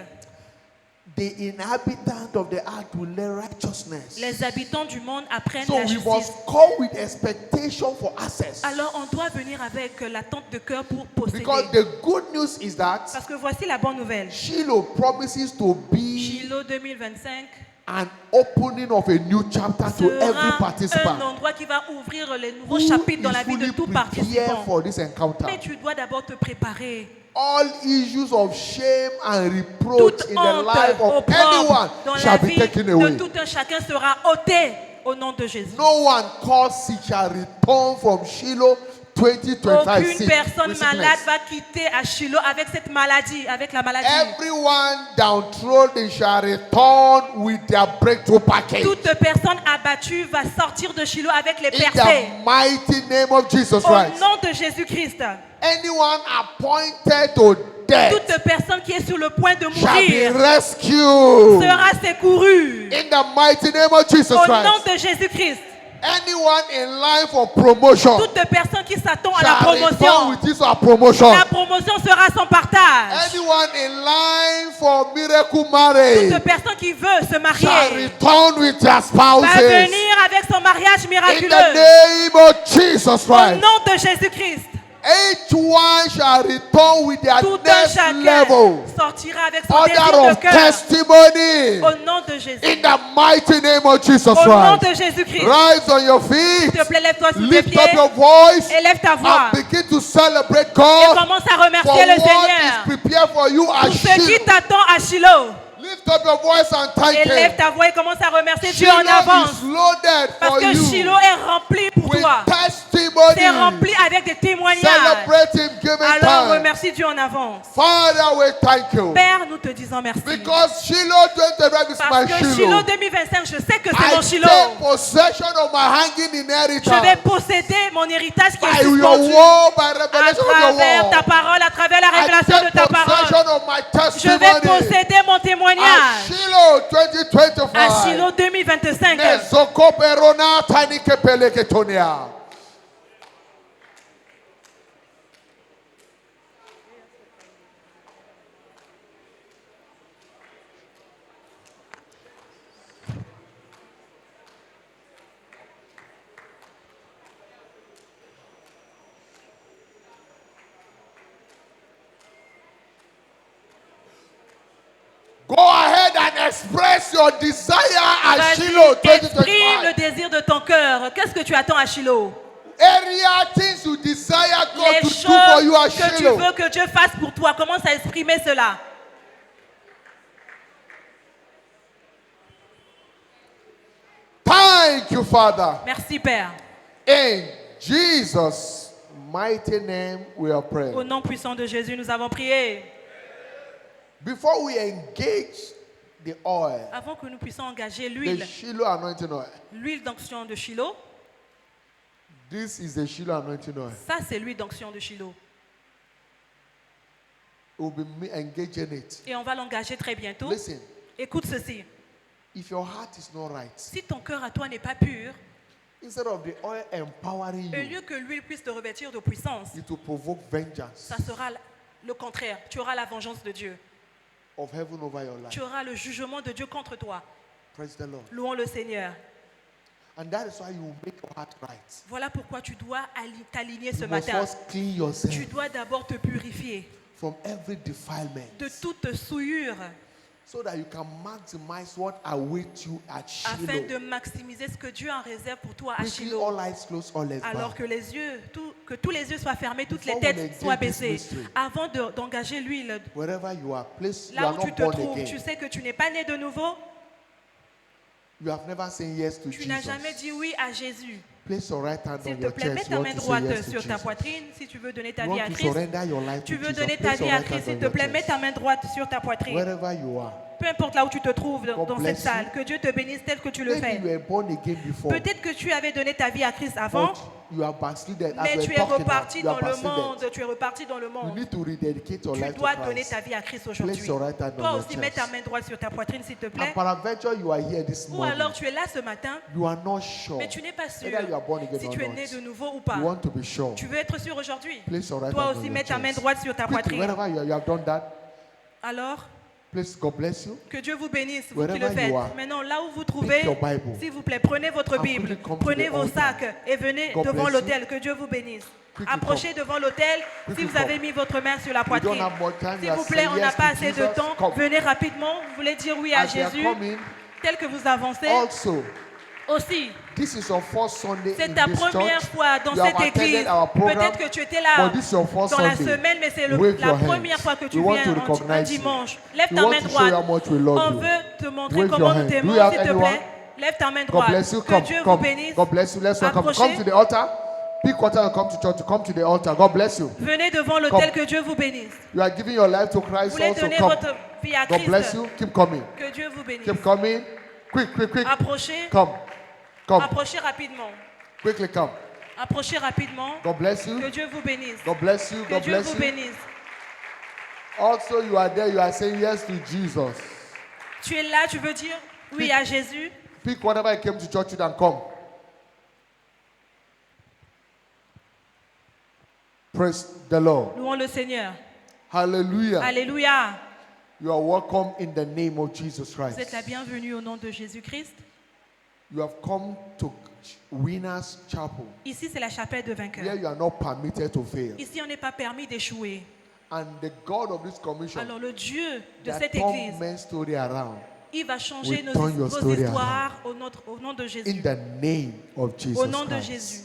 S2: The inhabitants of the earth will learn righteousness.
S3: Les habitants du monde apprennent
S2: So
S3: la
S2: we
S3: justice.
S2: must come with expectation for access.
S3: Alors on doit venir avec l'attente de cœur pour posséder.
S2: Because the good news is that
S3: Parce que voici la bonne nouvelle.
S2: Shiloh promises to be
S3: Shiloh 2025
S2: an opening of a new chapter to every
S3: sera un
S2: participant.
S3: endroit qui va ouvrir les nouveaux
S2: Who
S3: chapitres dans la
S2: is
S3: vie de
S2: fully
S3: tout
S2: prepared
S3: participant.
S2: for this encounter?
S3: Mais tu dois d'abord te préparer.
S2: All issues of shame and reproach
S3: Toute
S2: in the
S3: honte,
S2: life of
S3: opprobre
S2: anyone
S3: dans la
S2: shall be
S3: vie
S2: taken
S3: de
S2: away.
S3: tout un chacun sera ôté au nom de Jésus.
S2: No one caused sick shall return from Shiloh 2025
S3: Aucune
S2: sick,
S3: personne
S2: with
S3: malade
S2: sickness.
S3: va quitter à Shiloh avec cette maladie, avec la maladie.
S2: Everyone downtrodden shall return with their breakthrough package.
S3: Toute personne abattue va sortir de Shiloh avec les
S2: In
S3: percées.
S2: the mighty name of Jesus
S3: Au
S2: Christ.
S3: nom de Jésus-Christ.
S2: Anyone appointed to death
S3: Toute personne qui est sur le point de
S2: shall be
S3: mourir
S2: rescued.
S3: sera secourue.
S2: In the mighty name of Jesus
S3: Au nom
S2: Christ.
S3: de Jésus-Christ.
S2: Anyone in line for promotion
S3: Toute personne qui s'attend à la
S2: shall return
S3: promotion,
S2: with his or promotion.
S3: la promotion sera son partage.
S2: Anyone in line for miracle marriage
S3: Toute personne qui veut se
S2: shall
S3: marier
S2: return with their
S3: va
S2: spouses.
S3: venir avec son mariage
S2: In
S3: miraculeux.
S2: the name of Jesus
S3: Au
S2: Christ.
S3: nom de Jésus-Christ.
S2: Each one shall return with their
S3: Tout un
S2: next
S3: chacun
S2: level.
S3: sortira avec son
S2: Order
S3: désir de
S2: of
S3: cœur.
S2: testimony.
S3: Au nom de Jésus.
S2: In the mighty name of Jesus
S3: Au nom
S2: Christ.
S3: de Jésus-Christ.
S2: Rise on your
S3: S'il
S2: feet.
S3: te plaît, lève-toi sur tes
S2: Lift
S3: pieds.
S2: up your voice
S3: Élève ta voix.
S2: and begin to celebrate
S3: Et
S2: God
S3: commence à
S2: for
S3: remercier le
S2: what
S3: Seigneur.
S2: is prepared for you at
S3: Pour ce qui
S2: Shiloh.
S3: t'attend à Shiloh.
S2: Lift up your voice and thank
S3: Élève
S2: Him.
S3: ta voix et commence à remercier Dieu en
S2: Shiloh
S3: avance.
S2: is loaded
S3: Parce
S2: for
S3: que
S2: you
S3: Shiloh est rempli pour
S2: with
S3: toi.
S2: testimony.
S3: C'est rempli avec des témoignages.
S2: Celebrate Him, give Him
S3: Alors
S2: thanks.
S3: remercie Dieu en avance.
S2: Father, we thank you.
S3: Père, nous te disons merci.
S2: Because Shiloh 2025 is
S3: Parce
S2: my
S3: que Shiloh
S2: Shiloh.
S3: 2025, je sais que
S2: I
S3: c'est mon Shiloh.
S2: take possession of my hanging
S3: Je vais
S2: inheritance
S3: posséder mon héritage qui est
S2: by your
S3: suspendu
S2: word, by
S3: à
S2: revelation of your
S3: travers ta
S2: word.
S3: parole, à travers la
S2: I
S3: révélation de
S2: take
S3: ta parole.
S2: possession of my
S3: Je vais
S2: testimony
S3: posséder mon
S2: at
S3: témoignage
S2: Shiloh
S3: à
S2: 2025.
S3: Shiloh 2025.
S2: Nezoko perona tanike peleketonia. Go ahead and express your desire at Shiloh
S3: Vas-y, exprime le
S2: 2025.
S3: désir de ton cœur. Qu'est-ce que tu attends à Shiloh?
S2: Area things you desire God
S3: Les
S2: to do for you at
S3: choses que tu
S2: Shiloh.
S3: veux que Dieu fasse pour toi. Commence à exprimer cela.
S2: Thank you, Father.
S3: Merci Père.
S2: In Jesus' mighty name we are praying.
S3: Au nom puissant de Jésus, nous avons prié.
S2: Before we engage the oil,
S3: Avant que nous puissions engager
S2: the
S3: l'huile,
S2: Shiloh anointing oil.
S3: l'huile d'onction de Shiloh,
S2: This is the Shiloh anointing oil.
S3: ça c'est l'huile d'onction de Shiloh.
S2: We'll be engaging it.
S3: Et on va l'engager très bientôt.
S2: Listen,
S3: Écoute ceci.
S2: if your heart is not right,
S3: Si ton cœur à toi n'est pas pur,
S2: instead of the oil empowering
S3: au
S2: you,
S3: lieu que l'huile puisse te revêtir de puissance,
S2: it will provoke vengeance
S3: ça sera le contraire. Tu auras la vengeance de Dieu.
S2: of heaven over your life.
S3: Tu auras le jugement de Dieu contre toi.
S2: Praise the Lord.
S3: Louons le Seigneur.
S2: And that is why you will make your heart right.
S3: Voilà pourquoi tu dois t'aligner ce
S2: You must
S3: matin.
S2: first clean yourself
S3: Tu dois d'abord te purifier
S2: from every defilement
S3: de toute souillure
S2: so that you can maximize what awaits you at
S3: afin de
S2: Shiloh.
S3: maximiser ce que Dieu a en réserve pour toi à
S2: Quickly,
S3: Shiloh.
S2: all eyes closed, all eyes
S3: Alors
S2: bowed.
S3: que que tous les yeux soient fermés, toutes les
S2: Before we
S3: têtes
S2: engage
S3: soient
S2: this
S3: baissées.
S2: mystery,
S3: Avant d'engager l'huile,
S2: Wherever you are, please, you
S3: là
S2: are
S3: où tu
S2: not
S3: te
S2: born
S3: trouves,
S2: again.
S3: tu sais que tu n'es pas né de nouveau,
S2: You have never said yes to
S3: tu n'as jamais
S2: Jesus.
S3: dit oui à Jésus.
S2: Place your right hand
S3: S'il
S2: on
S3: te
S2: your
S3: plaît, mets
S2: chest.
S3: ta
S2: You
S3: main
S2: want to say
S3: droite
S2: yes to
S3: sur ta
S2: Jesus.
S3: poitrine si tu veux donner ta
S2: You
S3: vie à
S2: want to
S3: Christ.
S2: surrender your life
S3: Tu
S2: to
S3: veux
S2: Jesus.
S3: donner ta
S2: Place
S3: vie
S2: your
S3: à
S2: right
S3: Christ,
S2: hand
S3: s'il
S2: on
S3: te
S2: your
S3: plaît, mets
S2: chest.
S3: ta main droite sur ta poitrine.
S2: Wherever you are.
S3: Peu importe là où tu te trouves
S2: God
S3: dans cette
S2: bless
S3: salle,
S2: you.
S3: que Dieu te bénisse tel que tu le
S2: Maybe
S3: fais.
S2: you were born again before,
S3: Peut-être que tu avais donné ta vie à Christ avant,
S2: but you are backslided. As
S3: Mais
S2: we're
S3: tu es
S2: talking now,
S3: reparti
S2: you are
S3: dans le
S2: backslided.
S3: monde. Tu es reparti dans le
S2: You
S3: monde.
S2: need to rededicate your
S3: Tu
S2: life to
S3: dois donner
S2: Christ.
S3: ta vie à Christ
S2: Place
S3: aujourd'hui.
S2: your right hand
S3: Toi
S2: on your
S3: aussi, mets ta
S2: chest.
S3: main droite sur ta poitrine, s'il te
S2: And
S3: plaît.
S2: peradventure you are here this
S3: Ou
S2: morning.
S3: alors tu es là ce matin,
S2: You are not sure
S3: mais tu n'es pas sûr
S2: whether you are born again
S3: si
S2: or
S3: tu es né
S2: not.
S3: de nouveau ou pas.
S2: You want to be sure.
S3: Tu veux être sûr aujourd'hui.
S2: Place your right
S3: Toi
S2: hand
S3: aussi,
S2: on
S3: mets
S2: your
S3: ta main
S2: chest.
S3: droite sur ta
S2: Quickly,
S3: poitrine.
S2: wherever you have done that,
S3: Alors,
S2: please, God bless you.
S3: que Dieu vous bénisse, vous qui
S2: Wherever
S3: le faites.
S2: you are,
S3: Maintenant, là où vous trouvez,
S2: your Bible.
S3: s'il vous plaît, prenez votre
S2: And
S3: Bible,
S2: quickly come to
S3: prenez
S2: the
S3: vos
S2: altar.
S3: sacs et venez
S2: God
S3: devant
S2: bless
S3: l'autel. Que Dieu vous bénisse.
S2: Quickly
S3: Approchez devant l'autel si
S2: Quickly
S3: vous avez
S2: come.
S3: mis votre main sur la
S2: We don't
S3: poitrine.
S2: have more time.
S3: S'il
S2: You are
S3: vous plaît,
S2: saying
S3: on n'a
S2: yes
S3: pas
S2: to
S3: assez de
S2: Jesus.
S3: temps.
S2: Come.
S3: Venez rapidement. Vous voulez dire oui à
S2: As you are
S3: Jésus.
S2: coming,
S3: Tel que vous avancez,
S2: also,
S3: aussi,
S2: this is your first Sunday
S3: c'est
S2: in
S3: ta
S2: this
S3: première
S2: church.
S3: fois dans
S2: You have
S3: cette église.
S2: attended our program,
S3: Peut-être que tu étais là
S2: but this is your first
S3: dans la
S2: Sunday.
S3: semaine, mais c'est
S2: Wave
S3: la
S2: your hands.
S3: première fois que tu
S2: We want
S3: viens
S2: to
S3: un
S2: recognize you.
S3: dimanche. Lève
S2: We
S3: ta
S2: want
S3: main
S2: to show you
S3: droite.
S2: how much we love
S3: On
S2: you.
S3: veut te montrer
S2: Wave
S3: comment
S2: your
S3: nous
S2: hand. Do
S3: t'aimons,
S2: you have
S3: s'il te
S2: anyone?
S3: plaît. Lève ta main
S2: God
S3: droite.
S2: bless you.
S3: Que
S2: Come,
S3: Dieu vous
S2: come.
S3: bénisse.
S2: God bless you. Let's welcome.
S3: Approchez.
S2: Come to the altar. Pick water and come to church. Come to the altar. God bless you.
S3: Venez devant l'autel,
S2: Come.
S3: que Dieu vous bénisse.
S2: You are giving your life to
S3: Vous
S2: Christ
S3: voulez
S2: also.
S3: donner
S2: Come.
S3: votre vie à
S2: God bless
S3: Christ.
S2: you. Keep coming.
S3: Que Dieu vous bénisse.
S2: Keep coming. Quick, quick, quick.
S3: Approchez.
S2: Come. Come.
S3: Approchez rapidement.
S2: Quickly come.
S3: Approchez rapidement.
S2: God bless you.
S3: Que Dieu vous bénisse.
S2: God bless you.
S3: Que
S2: God
S3: Dieu
S2: bless
S3: vous
S2: you.
S3: bénisse.
S2: Also, you are there. You are saying yes to Jesus.
S3: Tu es là, tu veux dire oui à Jésus.
S2: Pick whatever I came to church with and come. Praise the Lord.
S3: Louons le Seigneur.
S2: Hallelujah.
S3: Alléluia.
S2: You are welcome in the name of Jesus
S3: Vous êtes
S2: Christ.
S3: la bienvenue au nom de Jésus-Christ.
S2: You have come to Winners Chapel,
S3: Ici, c'est la chapelle de
S2: where
S3: vainqueurs.
S2: you are not permitted to fail.
S3: Ici, on n'est pas permis d'échouer.
S2: And the God of this commission
S3: Alors, le Dieu de
S2: that
S3: cette
S2: turn
S3: église,
S2: men's story around
S3: il va changer
S2: will turn your
S3: vos
S2: story
S3: histoires au nom de
S2: in
S3: Jésus.
S2: the name of Jesus
S3: Au nom de
S2: Christ.
S3: Jésus.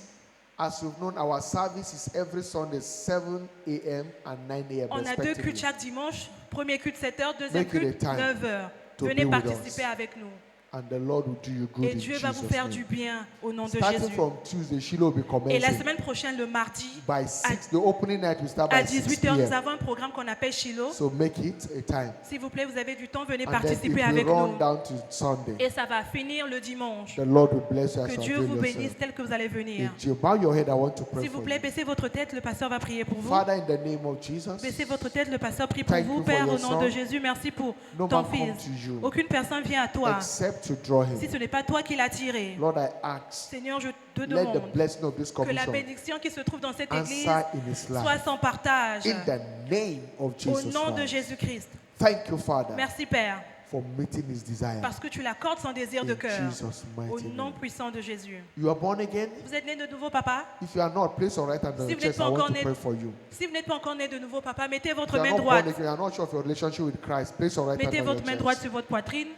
S2: As you've known, our service is every Sunday, 7 a.m. and 9 a.m.
S3: On a deux
S2: respectively.
S3: cultes chaque dimanche. Premier culte 7h, deuxième
S2: Make it a
S3: culte
S2: time
S3: 9h.
S2: to
S3: Venez
S2: be with
S3: participer
S2: us.
S3: avec nous.
S2: And the Lord will do you good
S3: Et
S2: in
S3: Dieu va vous
S2: Jesus'
S3: faire
S2: name.
S3: du bien au nom de
S2: Starting
S3: Jésus.
S2: from Tuesday, Shiloh will be
S3: Et la
S2: commencing.
S3: semaine prochaine, le mardi,
S2: By 6, the opening night will start
S3: à
S2: by 6
S3: 18h, nous
S2: p.m.
S3: avons un programme qu'on appelle Shiloh.
S2: So make it a time.
S3: S'il vous plaît, vous avez du temps, venez
S2: And then it
S3: participer avec
S2: will run
S3: nous.
S2: down to Sunday.
S3: Et ça va finir le dimanche.
S2: The Lord will bless you as
S3: Que
S2: you
S3: Dieu
S2: avail
S3: vous bénisse
S2: yourself.
S3: tel que vous allez venir.
S2: If you bow your head, I want to pray
S3: S'il vous
S2: for
S3: plaît,
S2: you.
S3: baissez votre tête, le pasteur va prier pour vous.
S2: Father, in the name of Jesus,
S3: Baissez votre tête, le pasteur prie pour
S2: Thank
S3: vous.
S2: you for
S3: Père,
S2: your
S3: au nom de
S2: son.
S3: Jésus, merci pour
S2: No
S3: ton
S2: man come
S3: fils.
S2: to you
S3: Aucune personne vient à toi
S2: except to draw
S3: si
S2: him.
S3: ce n'est pas toi qui l'as tiré.
S2: Lord, I ask,
S3: Seigneur, je te
S2: let the
S3: demande
S2: blessing of this
S3: que la
S2: commission
S3: bénédiction qui se trouve dans cette église
S2: answer in his
S3: soit
S2: life.
S3: sans partage.
S2: In the name of
S3: Au
S2: Jesus
S3: nom de
S2: Christ.
S3: Jésus-Christ.
S2: Thank you, Father,
S3: Merci Père,
S2: for meeting his desire.
S3: parce que tu l'accordes son désir de
S2: In
S3: cœur.
S2: Jesus'
S3: Au
S2: mighty
S3: nom
S2: name.
S3: puissant de Jésus.
S2: You are born again?
S3: Vous êtes né de nouveau, papa?
S2: If you are not, place your right hand on
S3: Si
S2: your
S3: vous n'êtes
S2: chest.
S3: pas
S2: I want
S3: encore
S2: to
S3: né-
S2: pray for you.
S3: Si vous n'êtes pas encore né de nouveau, papa, mettez
S2: If
S3: votre
S2: you are
S3: main
S2: not born
S3: droite.
S2: again, you are not sure of your relationship with Christ, place your right hand
S3: Mettez
S2: on
S3: votre
S2: your
S3: main droite
S2: chest.
S3: sur votre poitrine.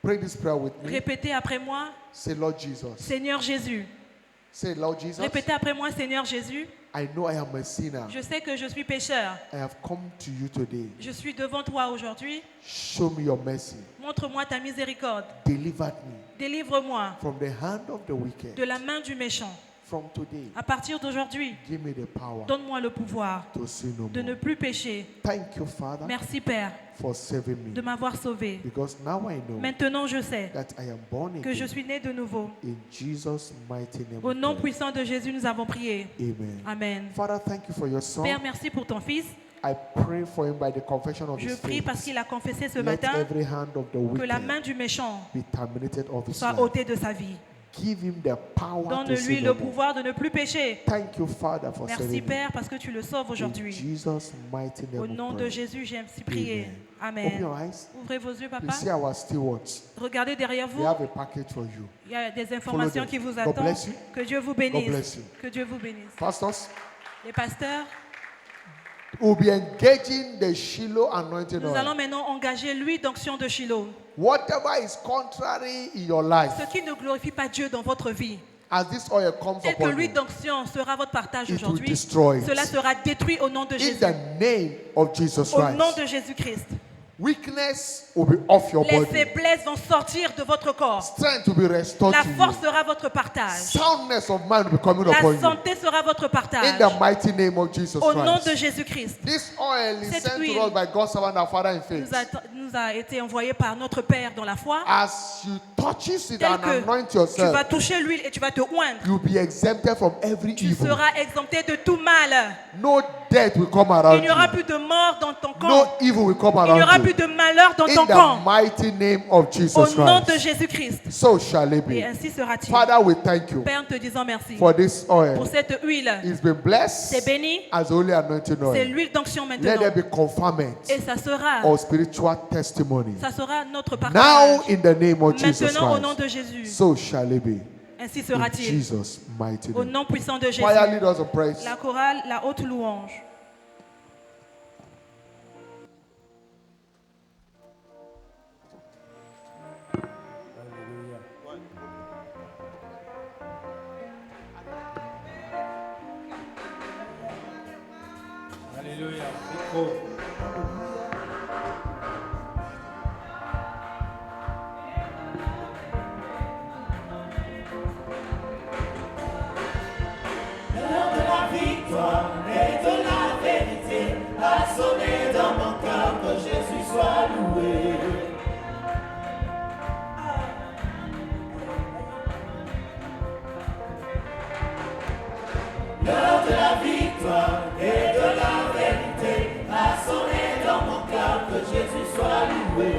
S2: Pray this prayer with me.
S3: Répétez après moi,
S2: Say, Lord Jesus.
S3: Seigneur Jésus.
S2: Say, Lord Jesus,
S3: Répétez après moi, Seigneur Jésus.
S2: I know I am a sinner.
S3: Je sais que je suis pécheur.
S2: I have come to you today.
S3: Je suis devant toi aujourd'hui.
S2: Show me your mercy.
S3: Montre-moi ta miséricorde.
S2: Deliver me
S3: Délivre-moi
S2: from the hand of the wicked.
S3: de la main du méchant.
S2: From today,
S3: À partir d'aujourd'hui,
S2: give me the power
S3: donne-moi le pouvoir
S2: to sin no
S3: de ne
S2: more.
S3: plus pécher.
S2: Thank you, Father,
S3: Merci Père
S2: for saving
S3: de
S2: me.
S3: m'avoir sauvé.
S2: Because now I know
S3: Maintenant je sais
S2: that I am born
S3: que je
S2: again.
S3: suis né de nouveau.
S2: In Jesus' mighty name.
S3: Au
S2: we
S3: nom
S2: pray.
S3: puissant de Jésus, nous avons prié.
S2: Amen.
S3: Amen.
S2: Father, thank you for your son.
S3: Père, merci pour ton fils.
S2: I pray for him by the confession of
S3: Je
S2: his
S3: prie parce
S2: faith.
S3: qu'il a confessé ce
S2: Let
S3: matin
S2: every hand of the
S3: que la
S2: wicked
S3: main du méchant
S2: be terminated of his
S3: soit
S2: life.
S3: ôtée de sa vie.
S2: Give him the power to
S3: Donne-lui
S2: sin
S3: le
S2: no more.
S3: pouvoir de ne plus pécher.
S2: Thank you, Father, for
S3: Merci
S2: saving me.
S3: Père parce que tu le sauves
S2: In
S3: aujourd'hui.
S2: Jesus' mighty name
S3: Au
S2: we
S3: nom de
S2: pray.
S3: Jésus, j'ai ainsi prié.
S2: Amen. Open your
S3: Amen.
S2: eyes.
S3: Ouvrez vos yeux, papa.
S2: Please see our stewards.
S3: Regardez derrière
S2: They
S3: vous.
S2: have a package for you.
S3: Il y a des informations
S2: them.
S3: qui vous
S2: God
S3: attendent.
S2: bless you.
S3: Que Dieu vous
S2: God bless
S3: bénisse.
S2: you.
S3: Que Dieu vous bénisse.
S2: Pastors,
S3: Les pasteurs,
S2: we'll be engaging the Shiloh anointing
S3: nous allons
S2: oil.
S3: maintenant engager l'huile d'onction de Shiloh.
S2: Whatever is contrary in your life,
S3: Ce qui ne glorifie pas Dieu dans votre vie,
S2: as this oil comes
S3: tel que
S2: upon
S3: l'huile
S2: you,
S3: d'onction sera votre partage
S2: it will
S3: aujourd'hui,
S2: destroy it.
S3: cela sera détruit au nom de
S2: In
S3: Jésus.
S2: the name of Jesus
S3: Au nom
S2: Christ,
S3: de Jésus-Christ.
S2: weakness will be off your
S3: Les
S2: body.
S3: faiblesses vont sortir de votre corps.
S2: Strength will be restored
S3: La
S2: to
S3: force
S2: you.
S3: sera votre partage.
S2: Soundness of mind will be coming upon
S3: La
S2: you.
S3: santé sera votre
S2: In
S3: partage.
S2: the mighty name of Jesus
S3: Au nom de
S2: Christ.
S3: Jésus-Christ.
S2: This oil is
S3: Cette
S2: sent
S3: huile
S2: to us by God's servant, our Father in faith.
S3: Nous a été envoyé par notre Père dans la foi.
S2: As you touches it
S3: tel
S2: and
S3: que
S2: anoint
S3: tu vas
S2: yourself,
S3: toucher l'huile et tu vas te oindre,
S2: you'll be exempted from every
S3: tu
S2: evil.
S3: seras exempté de tout mal.
S2: No death will come
S3: Il
S2: around
S3: n'y aura
S2: you.
S3: plus de mort dans ton camp.
S2: No evil will come
S3: Il n'y aura
S2: around
S3: plus
S2: you.
S3: de malheur dans ton
S2: In the
S3: camp.
S2: mighty name of
S3: Au
S2: Jesus
S3: nom de
S2: Christ.
S3: Jésus-Christ.
S2: So shall it
S3: Et
S2: be.
S3: ainsi sera-t-il.
S2: Father, we thank you
S3: Père, nous te disons merci
S2: for this
S3: pour
S2: oil.
S3: cette huile.
S2: It's been blessed
S3: C'est béni.
S2: as holy anointing
S3: C'est
S2: oil.
S3: l'huile d'onction
S2: Let
S3: maintenant.
S2: there be confinement
S3: Et ça sera
S2: or spiritual testimony.
S3: notre
S2: Now
S3: partage.
S2: in the name of Jesus
S3: Maintenant, au nom
S2: Christ.
S3: de Jésus.
S2: So shall it be.
S3: Ainsi
S2: In
S3: sera-t-il.
S2: Jesus' mighty
S3: Au
S2: name.
S3: nom puissant de Jésus.
S2: Choir, lead us in praise.
S3: La chorale, la haute louange.
S4: Alléluia.
S5: L'heure de la victoire et de la vérité a sonné dans mon cœur, que Jésus soit loué. L'heure de la victoire et de la vérité a sonné dans mon cœur, que Jésus soit loué.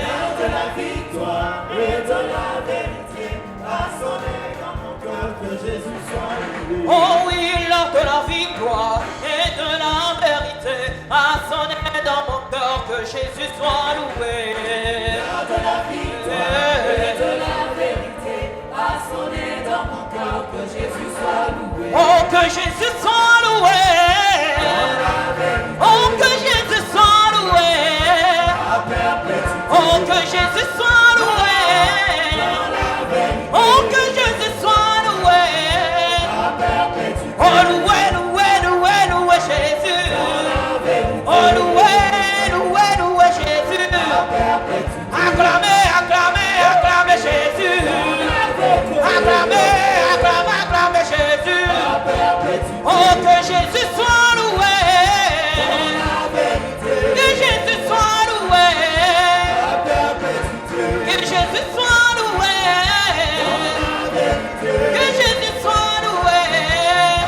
S5: L'heure de la victoire et de la vérité a sonné dans mon cœur, que Jésus soit loué.
S1: Oh oui, l'heure de la victoire et de la vérité a sonné dans mon cœur, que Jésus soit loué.
S5: L'heure de la victoire et de la vérité a sonné dans mon cœur, que Jésus soit loué.
S1: Oh, que Jésus soit loué. Oh, que Jésus soit loué.
S5: À perpétuité,
S1: Oh, que Jésus soit loué. Oh, que Jésus soit loué.
S5: à perpétuité,
S1: Oh, loué, loué, loué, loué Jésus. Oh, loué, loué, loué Jésus. Acclamez, acclamez, acclamez Jésus. Acclamez, acclamez, acclamez Jésus.
S5: à perpétuité,
S1: Oh, que Jésus soit loué. Que Jésus soit loué.
S5: à perpétuité,
S1: Que Jésus soit loué. Que Jésus soit loué.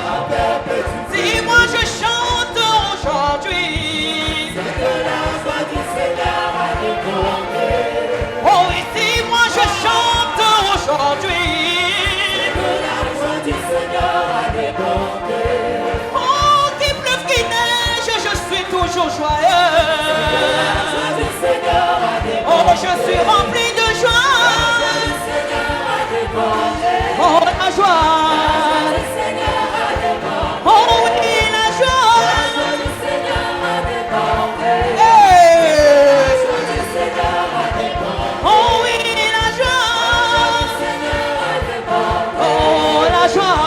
S5: à perpétuité.
S1: Si moi je chante aujourd'hui,
S5: Que la voix du Seigneur a débordé,
S1: oh et si moi je chante aujourd'hui,
S5: que la voix du Seigneur a débordé,
S1: oh qu'il pleuve, qu'il neige, je suis toujours
S5: la
S1: joyeux.
S5: voix du Seigneur a débordé,
S1: Oh je suis rempli de joie,
S5: le Seigneur a débordé,
S1: oh la joie,
S5: le Seigneur a débordé,
S1: oh oui la joie,
S5: la voix du Seigneur a débordé,
S1: hey.
S5: la voix du Seigneur a débordé,
S1: Oh oui la joie,
S5: le Seigneur a débordé,
S1: oh la joie,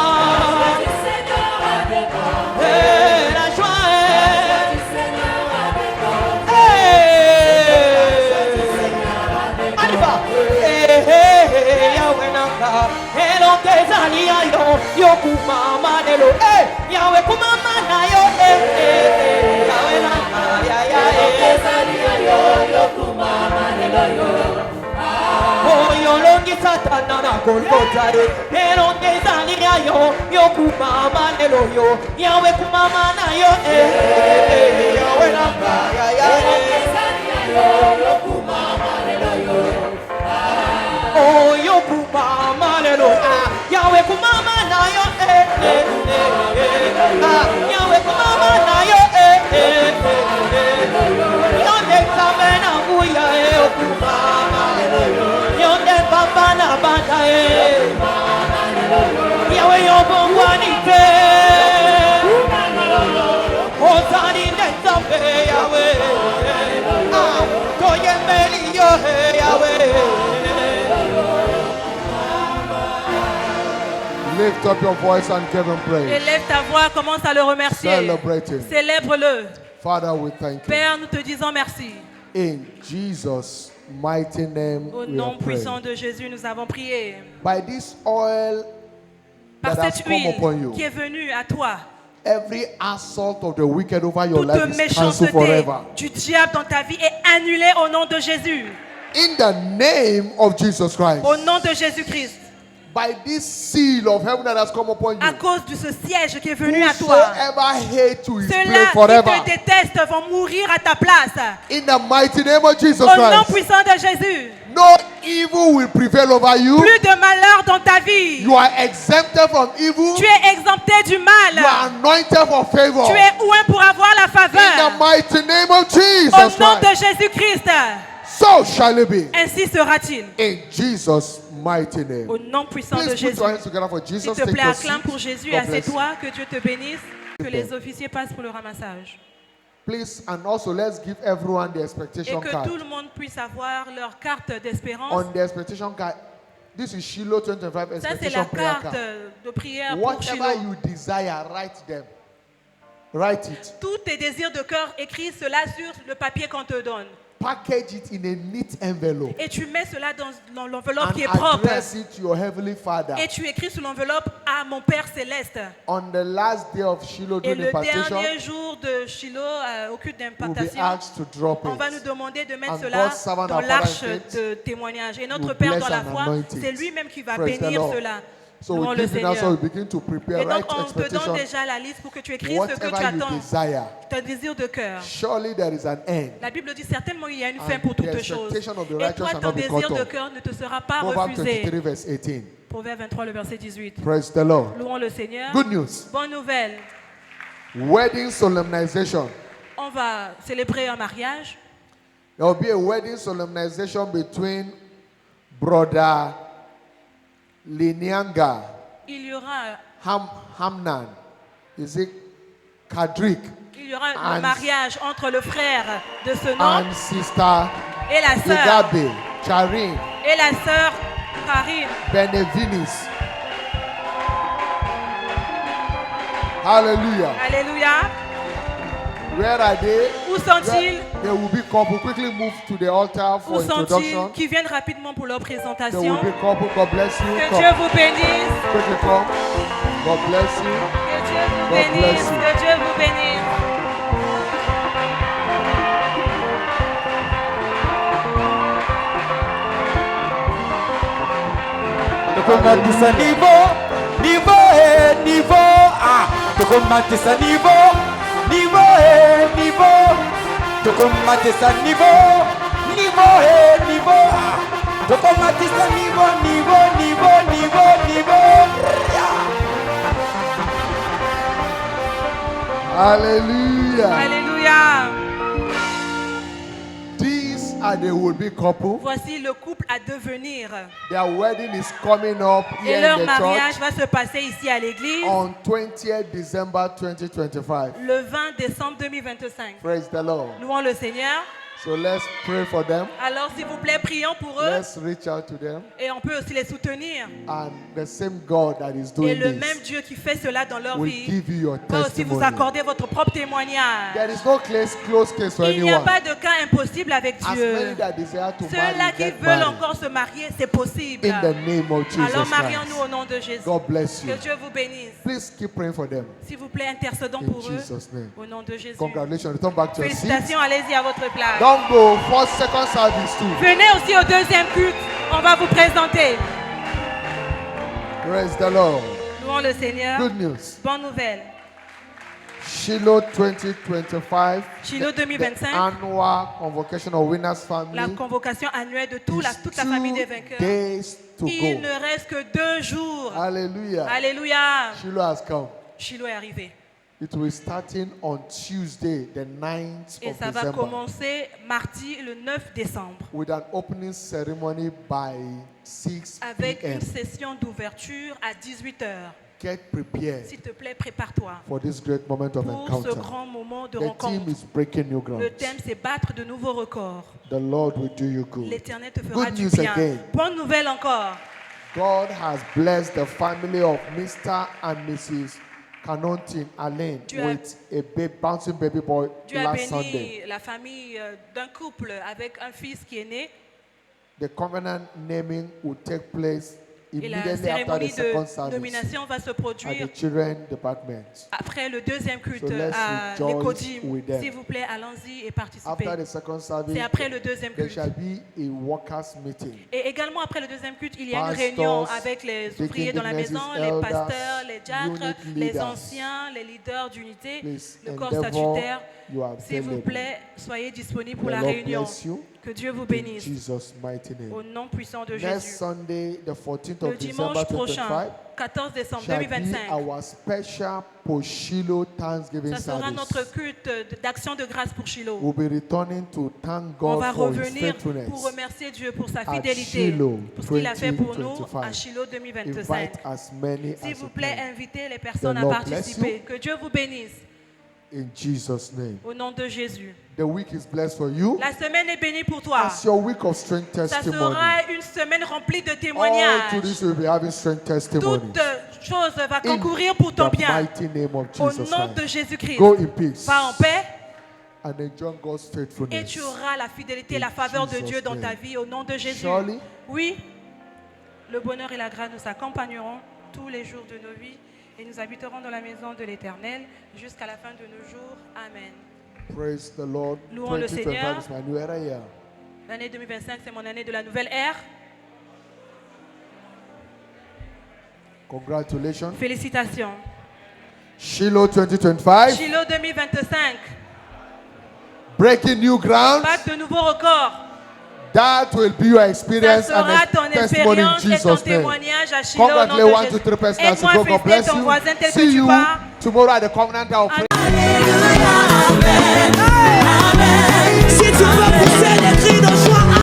S5: le Seigneur a débordé,
S1: hey, la joie,
S5: le Seigneur a débordé,
S1: hey. Arriba. Hey, hey, hey, Yahweh nanga, elongeza yo, yo kumama nelo, hey, Yahweh kumama na yo, hey, hey, hey, Yahweh nanga, ya ya, hey. Oh, yo longi satana na Golgotha, elongeza yo, yo kumama nelo yo, Yahweh kumama na yo, hey, hey, hey, Yahweh nanga, ya ya, hey. Oh, yo kumama lelo, ah, Yahweh kumama na yo, eh, eh, eh, eh, ah, Yahweh kumama na yo, eh, eh, eh, yonde zamena buya, eh, yo kumama, yonde papa na banda, eh, Yahweh yo bongwanite, ozani nezambe, Yahweh, ah, toye meli yo, Yahweh.
S2: Lift up your voice and give him praise.
S3: Élève ta voix, commence à le remercier.
S2: Celebrate him.
S3: Célèbre-le.
S2: Father, we thank you.
S3: Père, nous te disons merci.
S2: In Jesus' mighty name,
S3: Au
S2: we
S3: nom
S2: are
S3: puissant
S2: praying.
S3: de Jésus, nous avons prié.
S2: By this oil
S3: Par
S2: that has
S3: cette
S2: come upon
S3: huile
S2: you,
S3: qui est venue à toi,
S2: Every assault of the wicked over your
S3: Toute
S2: life is cancelled
S3: méchanceté
S2: forever.
S3: du diable dans ta vie est annulée au nom de Jésus.
S2: In the name of Jesus Christ.
S3: Au nom de Jésus-Christ.
S2: By this seal of heaven that has come upon
S3: À
S2: you,
S3: cause de ce siège qui est venu à toi.
S2: whosoever hate you is
S3: Ceux-là
S2: placed
S3: qui
S2: forever.
S3: te détestent vont mourir à ta place.
S2: In the mighty name of Jesus
S3: Au nom
S2: Christ.
S3: puissant de Jésus.
S2: No evil will prevail over you.
S3: Plus de malheur dans ta vie.
S2: You are exempted from evil.
S3: Tu es exempté du mal.
S2: You are anointed for favor.
S3: Tu es oint pour avoir la
S2: In the
S3: faveur.
S2: mighty name of
S3: Au
S2: Jesus
S3: nom de
S2: Christ.
S3: Jésus-Christ.
S2: So shall it be.
S3: Ainsi sera-t-il.
S2: In Jesus' mighty name.
S3: Au nom puissant de
S2: Please put
S3: Jésus.
S2: your hands together for Jesus.
S3: S'il te
S2: Take
S3: plaît,
S2: your
S3: acclame
S2: seat.
S3: pour Jésus et
S2: God bless you.
S3: assieds-toi. Que Dieu te bénisse. Que les officiers passent pour le ramassage.
S2: Please, and also let's give everyone the
S3: Et
S2: expectation
S3: que
S2: card.
S3: tout le monde puisse avoir leur carte d'espérance.
S2: On the expectation card, this is Shiloh 25
S3: Ça, c'est
S2: expectation
S3: la
S2: prayer
S3: carte
S2: card.
S3: de prière pour
S2: Whatever
S3: Shiloh.
S2: you desire, write them. Write it.
S3: Tous tes désirs de cœur, écris cela sur le papier qu'on te donne.
S2: Package it in a neat envelope
S3: Et tu mets cela dans l'enveloppe
S2: and
S3: qui est propre.
S2: address it to your heavenly Father.
S3: Et tu écris sur l'enveloppe à mon Père Céleste.
S2: On the last day of Shiloh
S3: Et
S2: during
S3: le
S2: impartation,
S3: dernier jour de Shiloh, au culte
S2: you'll be
S3: d'implantation,
S2: asked to drop
S3: on va nous
S2: it.
S3: demander de mettre
S2: And
S3: cela
S2: God's servant
S3: dans
S2: our
S3: l'arche
S2: Father in faith
S3: de témoignage. Et notre
S2: will
S3: Père
S2: bless
S3: dans la
S2: and
S3: foi,
S2: anoint it.
S3: c'est lui-même qui va
S2: Praise the
S3: bénir
S2: Lord.
S3: cela.
S2: So
S3: Louons
S2: we
S3: le
S2: give you now, so
S3: Seigneur.
S2: we begin to prepare.
S3: Et donc,
S2: Write
S3: on te donne
S2: expectation.
S3: déjà la liste pour que tu écrives ce que tu
S2: Whatever you
S3: attends,
S2: desire.
S3: ton désir de cœur.
S2: Surely there is an end.
S3: La Bible dit certainement il y a une
S2: And
S3: fin pour
S2: the
S3: toutes choses.
S2: expectation of the
S3: Et
S2: righteous
S3: toi,
S2: shall
S3: ton
S2: not be
S3: désir
S2: cut
S3: de
S2: off.
S3: cœur ne te sera pas
S2: Proverbs
S3: refusé.
S2: 23 verse 18.
S3: Proverbe 23, le verset 18.
S2: Praise the Lord.
S3: Louons le Seigneur.
S2: Good news.
S3: Bonne nouvelle.
S2: Wedding solemnization.
S3: On va célébrer un mariage.
S2: There will be a wedding solemnization between brother Linianga
S3: Il y aura,
S2: Hamnan, is it Kadrik,
S3: il y aura
S2: And-
S3: un mariage entre le frère de ce nom
S2: and sister
S3: et la sœur.
S2: Igabe Charin
S3: Et la sœur Karine.
S2: Benevinis. Hallelujah.
S3: Alléluia.
S2: Where are they?
S3: Où sont-ils?
S2: They will be couple. Quickly move to the altar
S3: Où
S2: for
S3: sont-ils?
S2: introduction.
S3: Qui viennent rapidement pour leur
S2: They will
S3: présentation.
S2: be couple. God bless you.
S3: Que
S2: Come.
S3: Dieu vous bénisse.
S2: Quickly come. God bless you.
S3: Que Dieu vous
S2: God
S3: bénisse.
S2: bless you.
S3: Que Dieu vous bénisse.
S1: Tukumatisa niveau, niveau ah. Tukumatisa niveau, niveau. Tukumatisa niveau, niveau ah. Tukumatisa niveau.
S2: Hallelujah.
S3: Alléluia.
S2: These are the would-be couple.
S3: Voici le couple à devenir.
S2: Their wedding is coming up
S3: Et
S2: here
S3: leur
S2: in the
S3: mariage
S2: church
S3: va se passer ici à l'église
S2: on 20th December 2025.
S3: le 20 décembre 2025.
S2: Praise the Lord.
S3: Louons le Seigneur.
S2: So let's pray for them.
S3: Alors, s'il vous plaît, prions pour eux.
S2: Let's reach out to them.
S3: Et on peut aussi les soutenir.
S2: And the same God that is
S3: Et
S2: doing
S3: le même
S2: this
S3: Dieu qui fait cela dans leur
S2: will
S3: vie
S2: give you your
S3: va aussi vous
S2: testimony.
S3: accorder votre propre témoignage.
S2: There is no close case for
S3: Il n'y a
S2: anyone.
S3: pas de cas impossible avec
S2: As many
S3: Dieu.
S2: that desire to
S3: Ceux-là
S2: marry,
S3: qui
S2: get
S3: veulent
S2: married.
S3: encore se marier, c'est possible.
S2: In the name of Jesus
S3: Alors
S2: Christ.
S3: marions-nous au nom de Jésus.
S2: God bless you.
S3: Que Dieu vous bénisse.
S2: Please keep praying for them.
S3: S'il vous plaît, intercédons
S2: In
S3: pour eux.
S2: Jesus' name.
S3: Au nom de Jésus.
S2: Congratulations. Return back to your seat.
S3: Félicitations, allez-y à votre place.
S2: Don't go for second service too.
S3: Venez aussi au deuxième culte. On va vous présenter.
S2: Praise the Lord.
S3: Louons le Seigneur.
S2: Good news.
S3: Bonne nouvelle.
S2: Shiloh 2025.
S3: Shiloh
S2: the
S3: 2025.
S2: annual convocation of Winners Family.
S3: La convocation annuelle de toute
S2: is
S3: la famille des
S2: 2
S3: vainqueurs.
S2: days to
S3: Il
S2: go.
S3: ne reste que 2 jours.
S2: Hallelujah.
S3: Alléluia.
S2: Shiloh has come.
S3: Shiloh est arrivé.
S2: It will be starting on Tuesday, the 9th
S3: Et
S2: of
S3: ça va
S2: December,
S3: commencer mardi le 9 décembre
S2: with an opening ceremony by 6
S3: avec
S2: p.m.
S3: une session d'ouverture à 18h.
S2: Get prepared
S3: S'il te plaît, prépare-toi
S2: for this great moment of
S3: pour ce
S2: encounter.
S3: grand moment de
S2: The
S3: rencontre.
S2: team is breaking new ground.
S3: Le thème, c'est battre de nouveaux records.
S2: The Lord will do you good.
S3: L'éternel te fera
S2: Good
S3: du
S2: news
S3: bien.
S2: again.
S3: Bonne nouvelle encore.
S2: God has blessed the family of Mr. and Mrs. Canontin Alain
S3: Dieu a-
S2: with a bouncing baby boy
S3: Dieu a
S2: last Sunday.
S3: béni la famille d'un couple avec un fils qui est né.
S2: The covenant naming will take place
S3: Et la
S2: immediately after the
S3: cérémonie
S2: second
S3: de
S2: service
S3: nomination va se
S2: at
S3: produire
S2: the children department.
S3: après le deuxième culte
S2: So let's
S3: à
S2: rejoice
S3: l'Écodim.
S2: with them.
S3: S'il vous plaît, allons-y et participez.
S2: After the second service,
S3: C'est après le deuxième
S2: there
S3: culte.
S2: shall be a workers' meeting.
S3: Et également après le deuxième culte, il y a une
S2: Pastors,
S3: réunion avec les
S2: deacons,
S3: ouvriers dans la maison,
S2: deaconesses,
S3: les
S2: elders,
S3: pasteurs, les diacres,
S2: unit
S3: les
S2: leaders.
S3: anciens, les leaders d'unité,
S2: Please
S3: le corps
S2: endeavor
S3: statutaire.
S2: your
S3: S'il vous
S2: available.
S3: plaît, soyez disponibles pour
S2: The
S3: la
S2: Lord
S3: réunion.
S2: bless you.
S3: Que Dieu vous
S2: In
S3: bénisse.
S2: Jesus' mighty name.
S3: Au nom puissant de
S2: Next
S3: Jésus.
S2: Sunday, the 14th
S3: Le
S2: of
S3: dimanche
S2: December
S3: prochain,
S2: 2025,
S3: 14 décembre
S2: shall be
S3: 2025,
S2: our special Poshilo Thanksgiving
S3: ça sera
S2: service.
S3: notre culte d'action de grâce pour Shiloh.
S2: We'll be returning to thank
S3: On
S2: God
S3: va
S2: for His
S3: revenir
S2: faithfulness.
S3: pour remercier Dieu pour sa
S2: At
S3: fidélité,
S2: Shiloh
S3: pour ce qu'il a fait pour nous
S2: 2025.
S3: à Shiloh 2025.
S2: Invite as many
S3: S'il
S2: as
S3: vous
S2: you
S3: plaît,
S2: can.
S3: invitez les personnes
S2: The
S3: à
S2: Lord bless
S3: participer. Que Dieu vous bénisse.
S2: In Jesus' name.
S3: Au nom de Jésus.
S2: The week is blessed for you.
S3: La semaine est bénie pour toi.
S2: It's your week of strength
S3: Ça
S2: testimony.
S3: sera une semaine remplie de
S2: All
S3: témoignages.
S2: to this will be having strength testimony.
S3: Toute chose va
S2: In
S3: concourir pour ton
S2: the
S3: bien.
S2: mighty name of
S3: Au
S2: Jesus
S3: nom de
S2: Christ.
S3: Jésus-Christ.
S2: Go in peace
S3: Va en paix
S2: and enjoy God's
S3: et
S2: faithfulness.
S3: tu auras la fidélité et
S2: In
S3: la faveur de
S2: Jesus'
S3: Dieu dans ta
S2: name.
S3: vie. Au nom de Jésus.
S2: Surely,
S3: Oui, le bonheur et la grâce nous accompagneront tous les jours de nos vies et nous habiterons dans la maison de l'Éternel jusqu'à la fin de nos jours. Amen.
S2: praise the Lord.
S3: Louons le
S2: 2025
S3: Seigneur.
S2: is my new era year.
S3: L'année 2025, c'est mon année de la nouvelle ère.
S2: Congratulations.
S3: Félicitations.
S2: Shiloh 2025.
S3: Shiloh 2025,
S2: Breaking new ground.
S3: batte de nouveaux records.
S2: That will be your
S3: Ça
S2: experience
S3: sera
S2: and
S3: ton
S2: testimony in
S3: expérience et ton
S2: Jesus' name.
S3: témoignage à Shiloh au nom
S2: Congratulate one,
S3: de
S2: two,
S3: Jésus.
S2: three persons as
S3: Aide-moi
S2: you
S3: à
S2: go. God
S3: féliciter
S2: bless
S3: ton
S2: you.
S3: voisin tel que
S2: See
S3: tu
S2: you
S3: vas.
S2: tomorrow at the covenant of prayer.
S5: Si tu veux